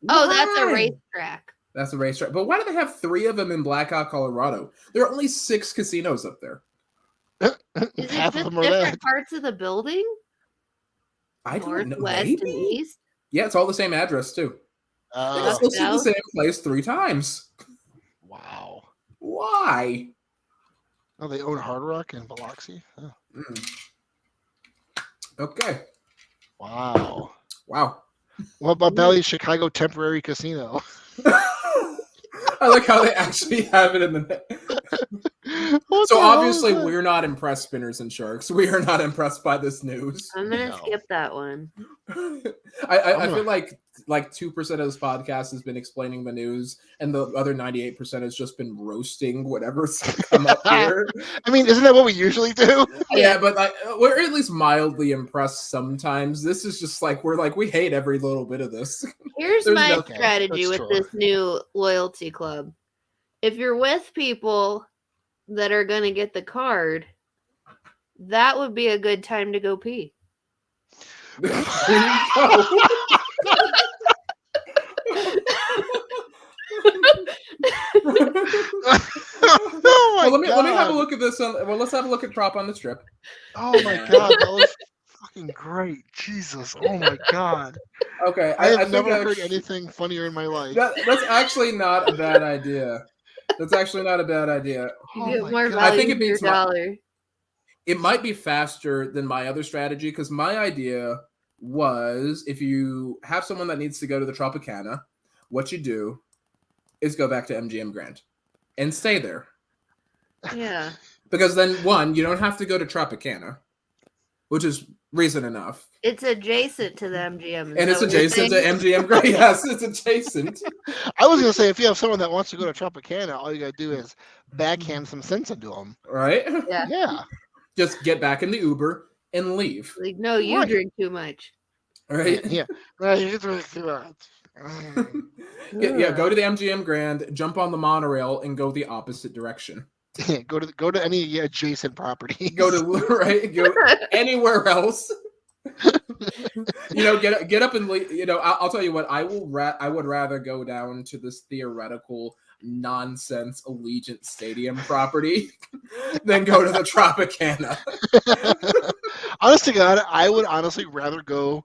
Oh, that's a racetrack. That's a racetrack. But why do they have 3 of them in Black Hawk, Colorado? There are only 6 casinos up there. Is it just different parts of the building? I don't know. West Maybe? and east? Yeah, it's all the same address too. It's supposed to be the same place 3 times. Wow. Why? Oh, they own Hard Rock and Biloxi? Oh. Okay. Wow. What about Bally's Chicago Temporary Casino? I like how they actually have it in the So obviously we're not impressed, Spinners and Sharks. We are not impressed by this news. I'm gonna skip that one. I feel like 2% of this podcast has been explaining the news, and the other 98% has just been roasting whatever's come up here. I mean, isn't that what we usually do? Yeah, but we're at least mildly impressed sometimes. This is just like we hate every little bit of this. Here's my strategy with this new loyalty club. If you're with people that are going to get the card, that would be a good time to go pee. There you go. Let me have a look at this. Let's have a look at Trop on the Strip. Oh my god, that was fucking great. Jesus, oh my god. Okay, I have never heard anything funnier in my life. That's actually not a bad idea. That's actually not a bad idea. You get more value. I think it beats $1. It might be faster than my other strategy because my idea was if you have someone that needs to go to the Tropicana, what you do is go back to MGM Grand and stay there. Yeah. Because then, one, you don't have to go to Tropicana, which is reason enough. It's adjacent to the MGM. And it's adjacent to MGM Grand. Yes, it's adjacent. I was going to say, if you have someone that wants to go to Tropicana, all you got to do is backhand some sense into them. Right? Yeah. Just get back in the Uber and leave. Like, no, you drink too much. Right? Yeah. No, you drink too much. Yeah, go to the MGM Grand, jump on the monorail, and go the opposite direction. Go to any adjacent property. Go anywhere else. Get up and leave. I'll tell you what. I would rather go down to this theoretical nonsense Allegiant Stadium property than go to the Tropicana. Honest to God, I would honestly rather go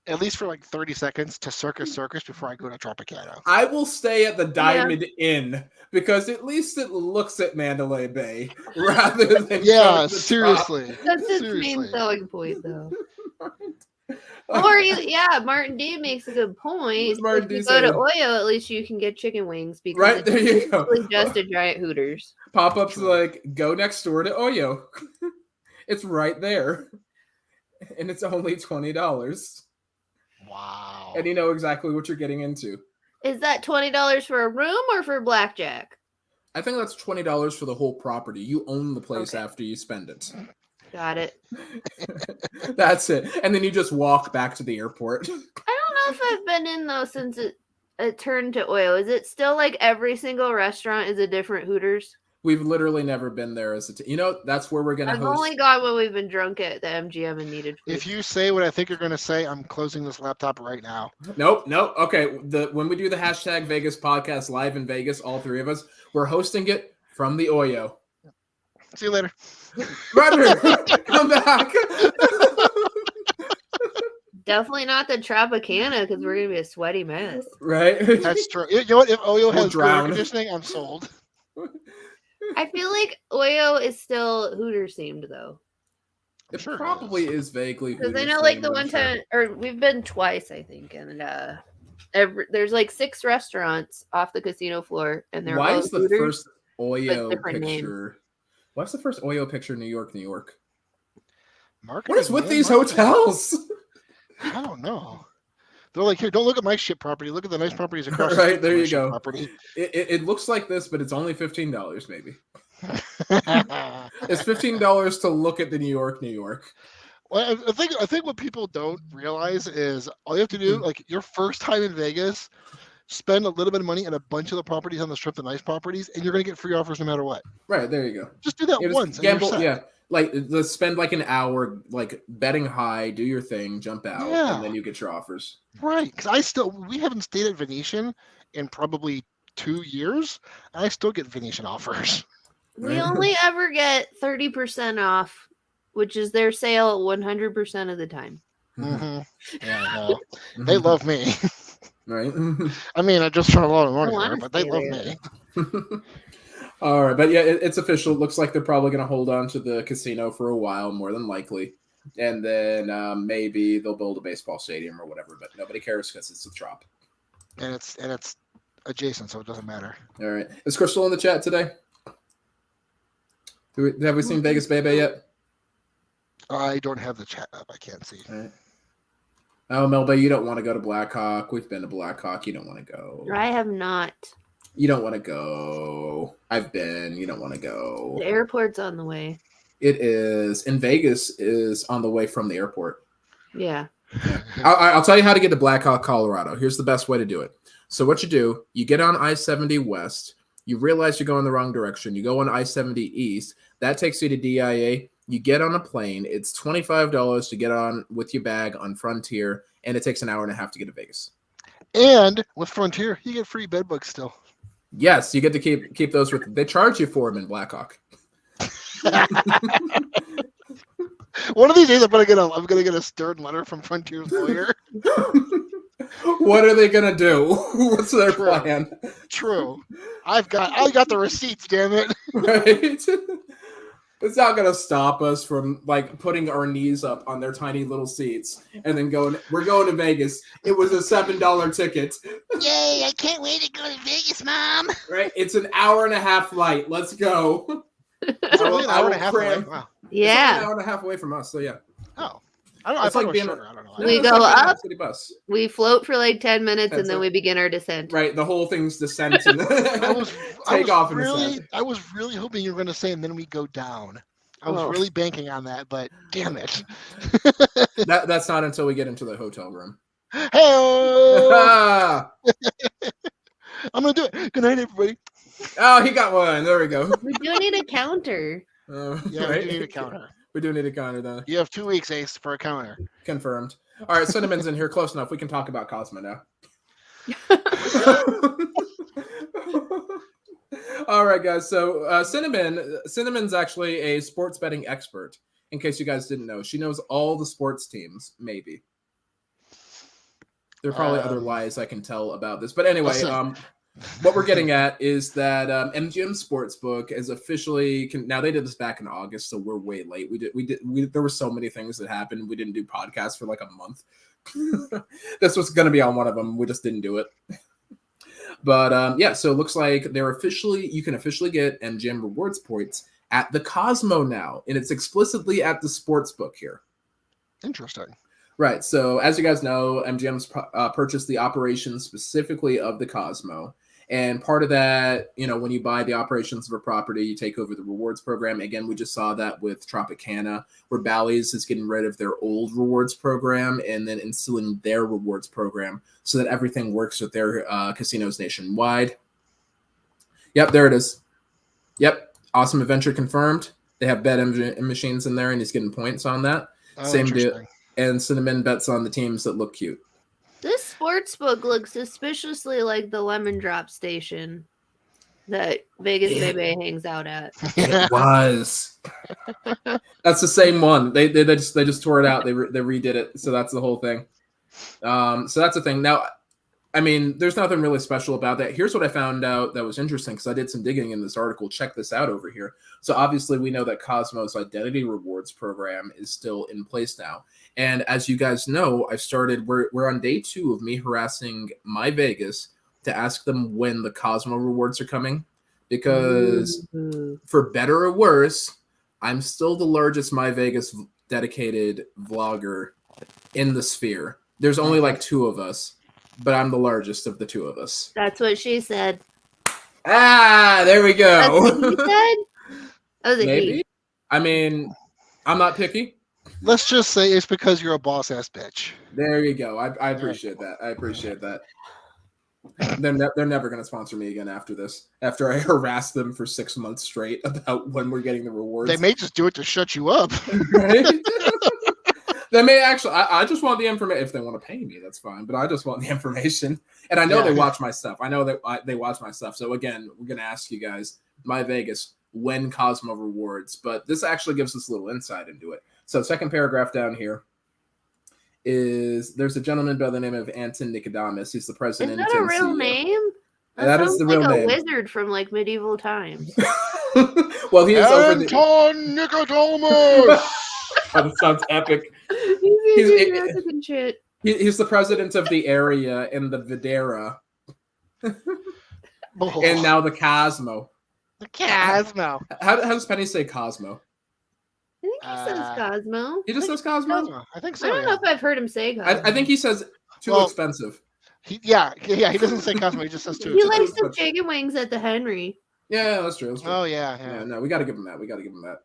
at least for like 30 seconds to Circus before I go to Tropicana. I will stay at the Diamond Inn because at least it looks at Mandalay Bay rather than seriously. That's its main selling point, though. Or Martin D makes a good point. If you go to Oyo, at least you can get chicken wings because right there you go. Just a giant Hooters. Pop-ups like go next door to Oyo. It's right there, and it's only $20. Wow! And you know exactly what you're getting into. Is that $20 for a room or for blackjack? I think that's $20 for the whole property. You own the place after you spend it. Got it. That's it. And then you just walk back to the airport. I don't know if I've been in though since it turned to Oyo. Is it still like every single restaurant is a different Hooters? We've literally never been there as that's where we're going to host. I've only gone when we've been drunk at the MGM and needed food. If you say what I think you're going to say, I'm closing this laptop right now. Nope. Okay. When we do the hashtag Vegas podcast live in Vegas, all three of us, we're hosting it from the Oyo. See you later. Roger, come back. Definitely not the Tropicana because we're going to be a sweaty mess. Right? That's true. You know what? If Oyo has air conditioning, I'm sold. I feel like Oyo is still Hooters themed though. It probably is vaguely because I know like the one time, or we've been twice, I think, and there's like 6 restaurants off the casino floor, and they're why all is the Hooters, first Oyo picture? Names. What's the first Oyo picture? New York. Marketing, what is with these hotels? I don't know. They're like, here, don't look at my shit property. Look at the nice properties across. Right there, you go. Property. It looks like this, but it's only $15, maybe. It's $15 to look at the New York. Well, I think what people don't realize is all you have to do, like your first time in Vegas, spend a little bit of money on a bunch of the properties on the strip, the nice properties, and you're gonna get free offers no matter what. Right there, you go. Just do that once. Gamble, Like, let's spend like an hour, like betting high, do your thing, jump out, and then you get your offers. Right, because we haven't stayed at Venetian in probably 2 years, and I still get Venetian offers. We only ever get 30% off, which is their sale 100% of the time. Mm-hmm. Yeah, no. They love me. Right. I mean, I just spent a lot of money there, but they love me. All right, but yeah, it's official. It looks like they're probably going to hold on to the casino for a while, more than likely, and then maybe they'll build a baseball stadium or whatever. But nobody cares because it's a Trop, and it's adjacent, so it doesn't matter. All right, is Crystal in the chat today? Have we seen Vegas Bebe yet? I don't have the chat up. I can't see. All right. Oh, Melba, you don't want to go to Blackhawk. We've been to Blackhawk. You don't want to go. I have not. You don't want to go. I've been. You don't want to go. The airport's on the way. It is. And Vegas is on the way from the airport. Yeah. I'll tell you how to get to Blackhawk, Colorado. Here's the best way to do it. So what you do, you get on I-70 West. You realize you're going the wrong direction. You go on I-70 East. That takes you to DIA. You get on a plane. It's $25 to get on with your bag on Frontier, and it takes an hour and a half to get to Vegas. And with Frontier, you get free bed bugs still. Yes, you get to keep those with. They charge you for them in Blackhawk. One of these days, I'm gonna get a stern letter from Frontier's lawyer. What are they gonna do? What's their plan? True. I got the receipts. Damn it! Right. It's not gonna stop us from like putting our knees up on their tiny little seats and then going. We're going to Vegas. It was a $7 ticket. Yay! I can't wait to go to Vegas, Mom. Right. It's an hour and a half flight. Let's go. It's only an hour and a half away. Wow. Yeah. It's an hour and a half away from us. So yeah. Oh. I thought it was shorter. I don't know. We go up, we float for like 10 minutes, and then we begin our descent. Right, the whole thing's descent and I was really hoping you were going to say, and then we go down. I was really banking on that, but damn it. That's not until we get into the hotel room. Hey! I'm going to do it. Good night, everybody. Oh, he got one. There we go. We do need a counter. Yeah, Right? we do need a counter. We do need a counter, though. You have 2 weeks, Ace, for a counter. Confirmed. All right, Cinnamon's in here. Close enough. We can talk about Cosmo now. All right, guys. So Cinnamon's actually a sports betting expert. In case you guys didn't know, she knows all the sports teams. Maybe there are probably other lies I can tell about this, but anyway, what we're getting at is that MGM Sportsbook is officially now. They did this back in August, so we're way late. There were so many things that happened. We didn't do podcasts for like a month. This was going to be on one of them. We just didn't do it. But yeah, so it looks like you can officially get MGM rewards points at the Cosmo now, and it's explicitly at the sportsbook here. Interesting. Right. So as you guys know, MGM's purchased the operations specifically of the Cosmo. And part of that, when you buy the operations of a property, you take over the rewards program. Again, we just saw that with Tropicana, where Bally's is getting rid of their old rewards program and then instilling their rewards program so that everything works with their casinos nationwide. Yep, there it is. Yep. Awesome Adventure confirmed. They have bet machines in there, and he's getting points on that. Same deal. And Cinnamon bets on the teams that look cute. This sports book looks suspiciously like the Lemon Drop station that Vegas Bebe hangs out at. It was. That's the same one. They just tore it out. They redid it. So that's the whole thing. So that's the thing. Now, I mean, there's nothing really special about that. Here's what I found out that was interesting because I did some digging in this article. Check this out over here. So obviously we know that Cosmo's identity rewards program is still in place now. And as you guys know, we're on day 2 of me harassing My Vegas to ask them when the Cosmo rewards are coming. Because for better or worse, I'm still the largest My Vegas dedicated vlogger in the sphere. There's only like 2 of us. But I'm the largest of the 2 of us. That's what she said. Ah, there we go. That's what he said? That was a Maybe. he. I mean, I'm not picky. Let's just say it's because you're a boss ass bitch. There you go. I appreciate that. I appreciate that. They're never going to sponsor me again after this. After I harassed them for 6 months straight about when we're getting the rewards. They may just do it to shut you up. Right? They may actually. I just want the information. If they want to pay me, that's fine. But I just want the information. And I know they watch my stuff. I know that they watch my stuff. So again, we're gonna ask you guys, My Vegas, when Cosmo rewards. But this actually gives us a little insight into it. So second paragraph down here is there's a gentleman by the name of Anton Nicodemus. He's the president. Is that a real name? That is the real name. A wizard from like medieval times. Well, he is over Anton Nicodemus. Oh, that sounds epic. He's the president of the area in the Videra. And now the Cosmo. The Cosmo. How does Penny say Cosmo? I think he says Cosmo. He just says Cosmo? I think so. I don't know if I've heard him say Cosmo. I think he says too expensive. He doesn't say Cosmo. He just says too He expensive. likes the chicken wings at the Henry. Yeah, that's true. That's true. Oh, yeah. Yeah, no, we got to give him that.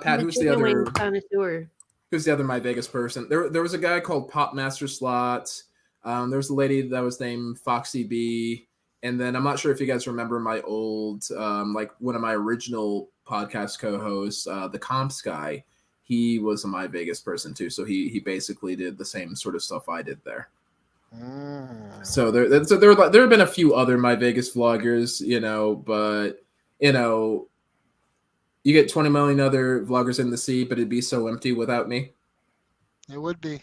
Pat, who's the other connoisseur? Who's the other My Vegas person? There was a guy called Popmaster Slots. There was a lady that was named Foxy B. And then I'm not sure if you guys remember my old, like one of my original podcast co-hosts, the Comps guy. He was a My Vegas person too. So he basically did the same sort of stuff I did there. So there have been a few other My Vegas vloggers, but you get 20 million other vloggers in the sea, but it'd be so empty without me. It would be.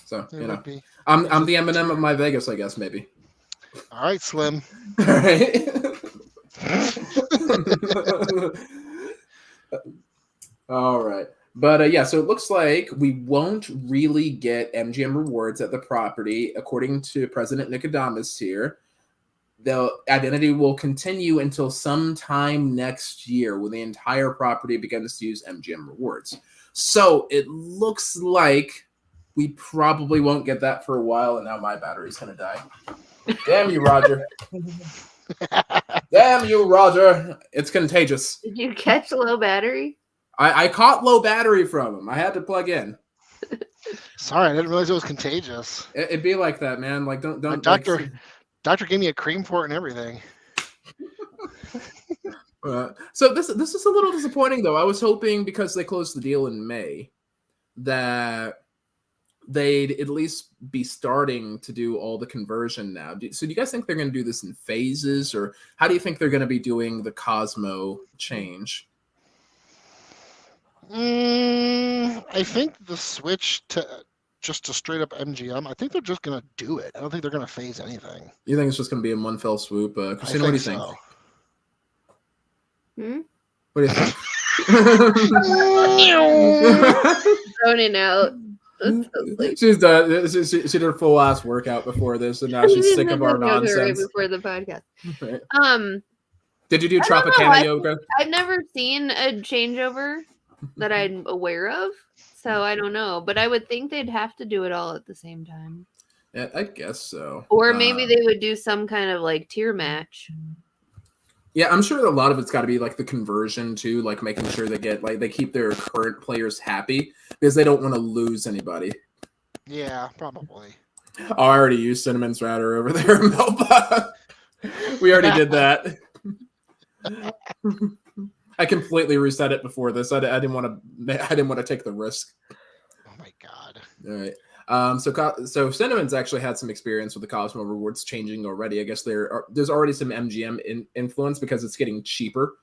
So would be. I'm the Eminem of My Vegas, I guess, maybe. All right, Slim. All right. All right. But yeah, so it looks like we won't really get MGM rewards at the property, according to President Nicodemus here. The identity will continue until sometime next year when the entire property begins to use MGM rewards. So it looks like we probably won't get that for a while, and now my battery's going to die. Damn you, Roger. Damn you, Roger. It's contagious. Did you catch low battery? I caught low battery from him. I had to plug in. Sorry, I didn't realize it was contagious. It'd be like that, man. Like don't Doctor gave me a cream for it and everything. So this is a little disappointing, though. I was hoping, because they closed the deal in May, that they'd at least be starting to do all the conversion now. So do you guys think they're going to do this in phases, or how do you think they're going to be doing the Cosmo change? I think the switch to just to straight up MGM, I think they're just going to do it. I don't think they're going to phase anything. You think it's just going to be in one fell swoop? Christina, what do you think? What do you think? Zoning out. She's done. She did a full ass workout before this, and now she's sick of our nonsense. Right before the podcast. Right. Did you do Tropicana yoga? I've never seen a changeover that I'm aware of, so I don't know. But I would think they'd have to do it all at the same time. Yeah, I guess so. Or maybe they would do some kind of like tier match. Yeah, I'm sure a lot of it's got to be like the conversion too, like making sure they keep their current players happy because they don't want to lose anybody. Yeah, probably. Oh, I already used Cinnamon's router over there, Melba. We already did that. I completely reset it before this. I didn't want to take the risk. Oh my god! All right. So Cinnamon's actually had some experience with the Cosmo rewards changing already. I guess there's already some MGM influence because it's getting cheaper.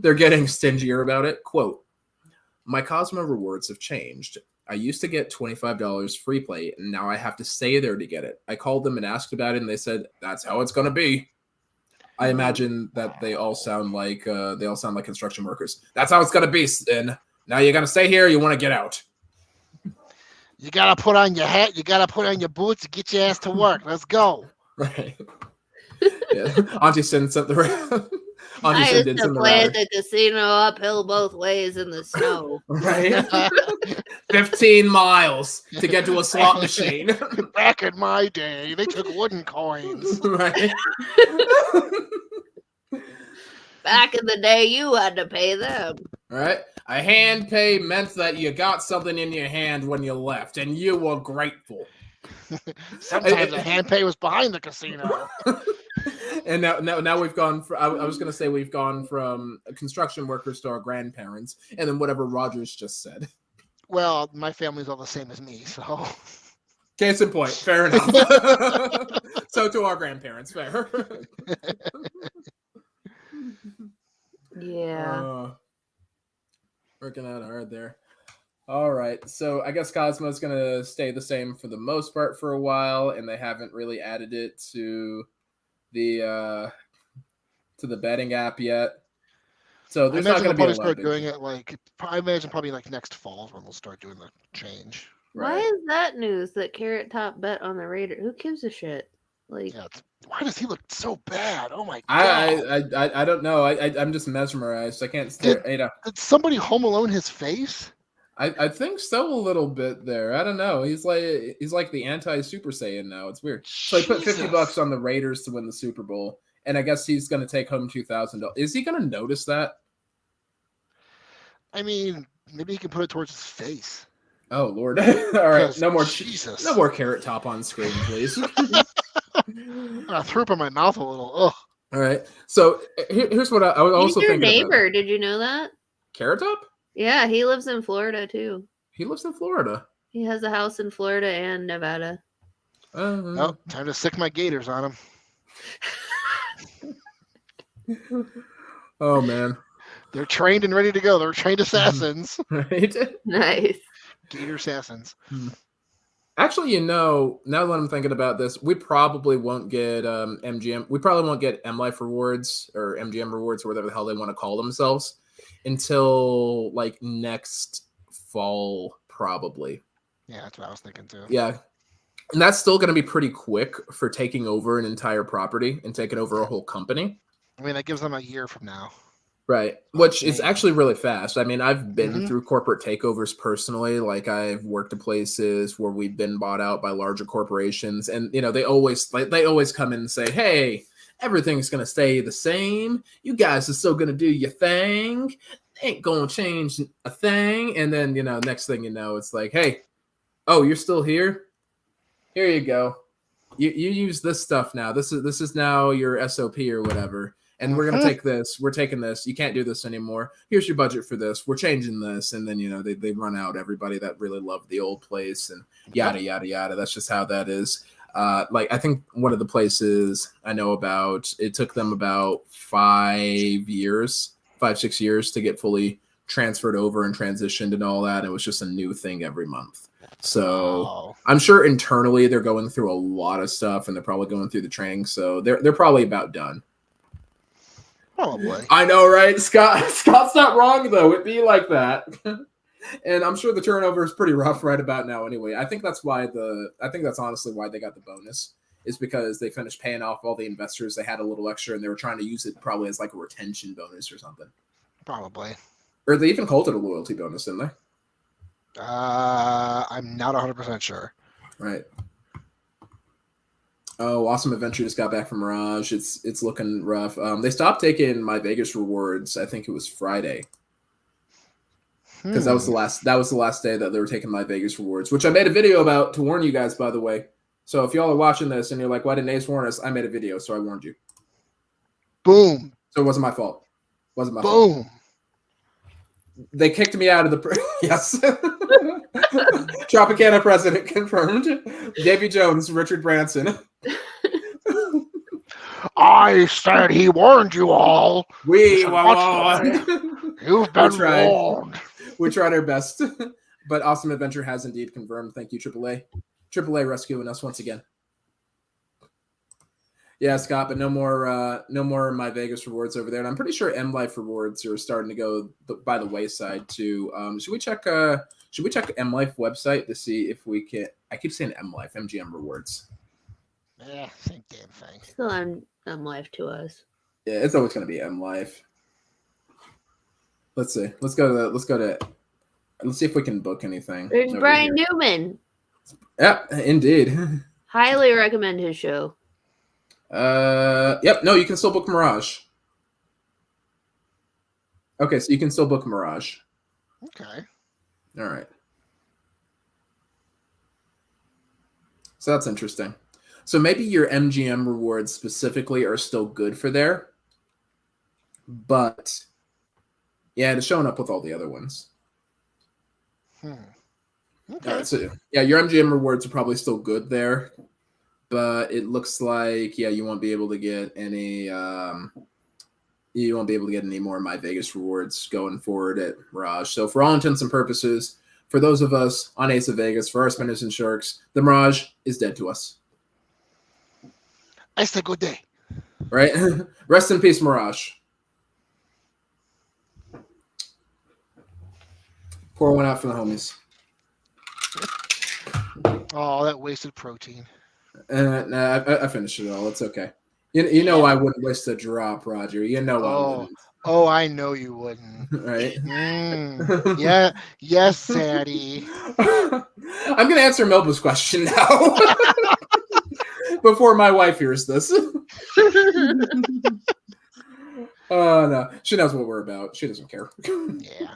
They're getting stingier about it. Quote, "My Cosmo rewards have changed. I used to get $25 free play, and now I have to stay there to get it. I called them and asked about it, and they said that's how it's going to be." I imagine that they all sound like construction workers. That's how it's going to be. And now you're going to stay here. You want to get out. You gotta put on your hat. You gotta put on your boots and get your ass to work. Let's go. Right. Yeah. Auntie Sin sent the. I used to play at the casino uphill both ways in the snow. Right. 15 miles to get to a slot machine. Back in my day, they took wooden coins. Right. Back in the day, you had to pay them. Right. A hand pay meant that you got something in your hand when you left, and you were grateful. Sometimes the hand pay was behind the casino. And now we've gone. I was going to say we've gone from construction workers to our grandparents, and then whatever Rogers just said. Well, my family's all the same as me, so. Case in point. Fair enough. So to our grandparents, fair. Yeah. Working out hard there. All right. So I guess Cosmo's going to stay the same for the most part for a while, and they haven't really added it to the betting app yet. So there's not going to be start doing it I imagine probably like next fall when they'll start doing the change. Why is that news that Carrot Top bet on the Raiders? Who gives a shit? Like, yeah, why does he look so bad? Oh my god! I don't know. I'm just mesmerized. I can't stare. Did somebody Home Alone his face? I think so a little bit there. I don't know. He's like the anti-Super Saiyan now. It's weird. So he put $50 on the Raiders to win the Super Bowl, and I guess he's going to take home $2,000. Is he going to notice that? I mean, maybe he can put it towards his face. Oh Lord! All right, no more Jesus. No more Carrot Top on screen, please. I threw up in my mouth a little. Ugh. All right. So here's what I was also thinking. He's your neighbor. Did you know that? Carrot Top? Yeah, he lives in Florida too. He lives in Florida. He has a house in Florida and Nevada. Oh, time to stick my gators on him. Oh man. They're trained and ready to go. They're trained assassins. Right? Nice. Gator assassins. Actually, now that I'm thinking about this, we probably won't get MGM. We probably won't get M Life rewards or MGM rewards or whatever the hell they want to call themselves until like next fall, probably. Yeah, that's what I was thinking too. Yeah. And that's still going to be pretty quick for taking over an entire property and taking over a whole company. I mean, that gives them a year from now. Right. Which is actually really fast. I mean, I've been through corporate takeovers personally. Like I've worked at places where we've been bought out by larger corporations. And, you know, they always come in and say, hey, everything's going to stay the same. You guys are still going to do your thing. Ain't going to change a thing. And then, you know, next thing you know, it's like, hey, oh, you're still here? Here you go. you use this stuff now. This is now your SOP or whatever. And we're gonna take this. We're taking this. You can't do this anymore. Here's your budget for this. We're changing this, and then they run out everybody that really loved the old place and yada yada yada. That's just how that is. Like I think one of the places I know about, it took them about 5 years, 5-6 years to get fully transferred over and transitioned and all that. It was just a new thing every month. So I'm sure internally they're going through a lot of stuff, and they're probably going through the training. So they're probably about done. Probably. I know, right? Scott's not wrong though. It'd be like that. And I'm sure the turnover is pretty rough right about now anyway. I think that's honestly why they got the bonus, is because they finished paying off all the investors. They had a little extra and they were trying to use it probably as like a retention bonus or something. Probably. Or they even called it a loyalty bonus, didn't they? I'm not 100% sure. Right. Oh, Awesome Adventure just got back from Mirage. It's looking rough. They stopped taking my Vegas rewards. I think it was Friday, because that was the last day that they were taking my Vegas rewards, which I made a video about to warn you guys, by the way. So if y'all are watching this and you're like, "Why didn't Ace warn us?" I made a video, so I warned you. Boom. So it wasn't my fault. Wasn't my fault. Boom. They kicked me out of the yes. Tropicana president confirmed. Davy Jones, Richard Branson. I said he warned you all. You've been warned. We tried our best, but Awesome Adventure has indeed confirmed. Thank you, AAA. AAA rescuing us once again. Yeah, Scott, but no more My Vegas rewards over there, and I'm pretty sure M Life rewards are starting to go by the wayside too. Should we check M Life website to see if we can? I keep saying M Life, MGM rewards. Yeah, same damn thing. Still M Life to us. Yeah, it's always going to be M Life. Let's see. Let's go to. Let's see if we can book anything. There's Brian Newman. Yeah, indeed. Highly recommend his show. Yep. No, you can still book Mirage. Okay, so you can still book Mirage. Okay. All right. So that's interesting. So maybe your MGM rewards specifically are still good for there, but yeah, it's showing up with all the other ones. Okay. All right, so yeah, your MGM rewards are probably still good there, but it looks like you won't be able to get any. You won't be able to get any more My Vegas rewards going forward at Mirage. So for all intents and purposes, for those of us on Ace of Vegas, for our Spinners and Sharks, the Mirage is dead to us. I said good day. Right? Rest in peace, Mirage. Pour one out for the homies. Oh, that wasted protein. Nah, I finished it all. It's okay. You know I wouldn't waste a drop, Roger. You know I wouldn't. Oh, I know you wouldn't. Right? Yeah. Yes, Sadie. I'm going to answer Melba's question now. Before my wife hears this. No. She knows what we're about. She doesn't care. Yeah.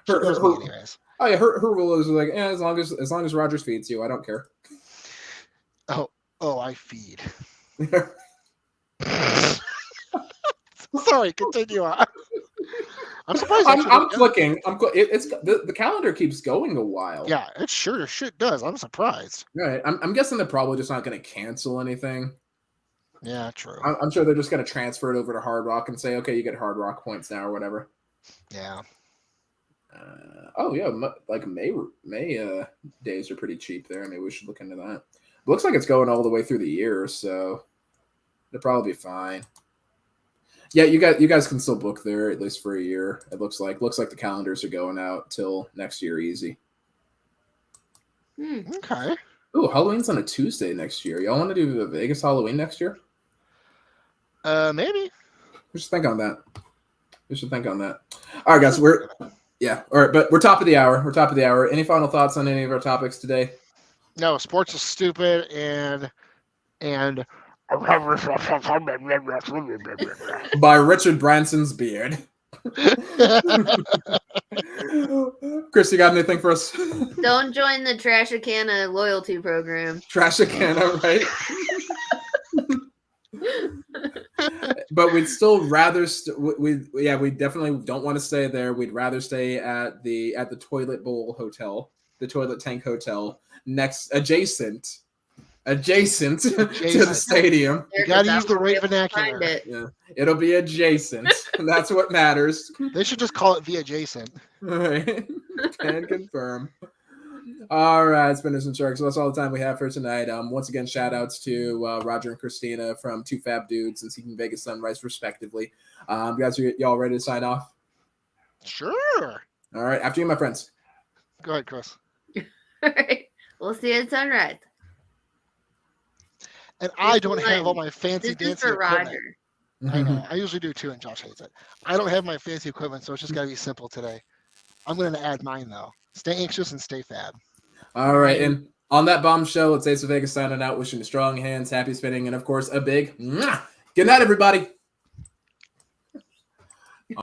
Her rule is like, as long as Rogers feeds you, I don't care. Oh, I feed. Sorry, continue on. I'm surprised. I'm clicking. It's the calendar keeps going a while. Yeah, it sure does. I'm surprised. Right. I'm guessing they're probably just not going to cancel anything. Yeah, true. I'm sure they're just going to transfer it over to Hard Rock and say, okay, you get Hard Rock points now or whatever. Yeah. Like May days are pretty cheap there. Maybe we should look into that. Looks like it's going all the way through the year, so they'll probably be fine. Yeah, you guys can still book there at least for a year. It looks like the calendars are going out till next year easy. Okay. Ooh, Halloween's on a Tuesday next year. Y'all want to do the Vegas Halloween next year? Maybe. We should think on that. All right, guys. All right, but we're top of the hour. Any final thoughts on any of our topics today? No, sports is stupid and by Richard Branson's beard. Chris, you got anything for us? Don't join the Tropicana loyalty program. Tropicana, right? But we'd still rather we definitely don't want to stay there. We'd rather stay at the Toilet Bowl Hotel, the Toilet Tank Hotel, adjacent to the stadium. You got to use the right vernacular. Yeah, it'll be adjacent. That's what matters. They should just call it the adjacent. All right. Can confirm. All right, Spinners and Sharks. So that's all the time we have for tonight. Once again, shout outs to Roger and Christina from Two Fab Dudes and Seeking Vegas Sunrise, respectively. Guys, are y'all ready to sign off? Sure. All right, after you, my friends. Go ahead, Chris. All right. We'll see you at sunrise. And I don't have all my fancy This is dancy for equipment. Roger. I know. I usually do too, and Josh hates it. I don't have my fancy equipment, so it's just got to be simple today. I'm going to add mine, though. Stay anxious and stay fab. All right, and on that bombshell, it's Ace of Vegas signing out, wishing you strong hands, happy spinning, and of course, a big good night, everybody.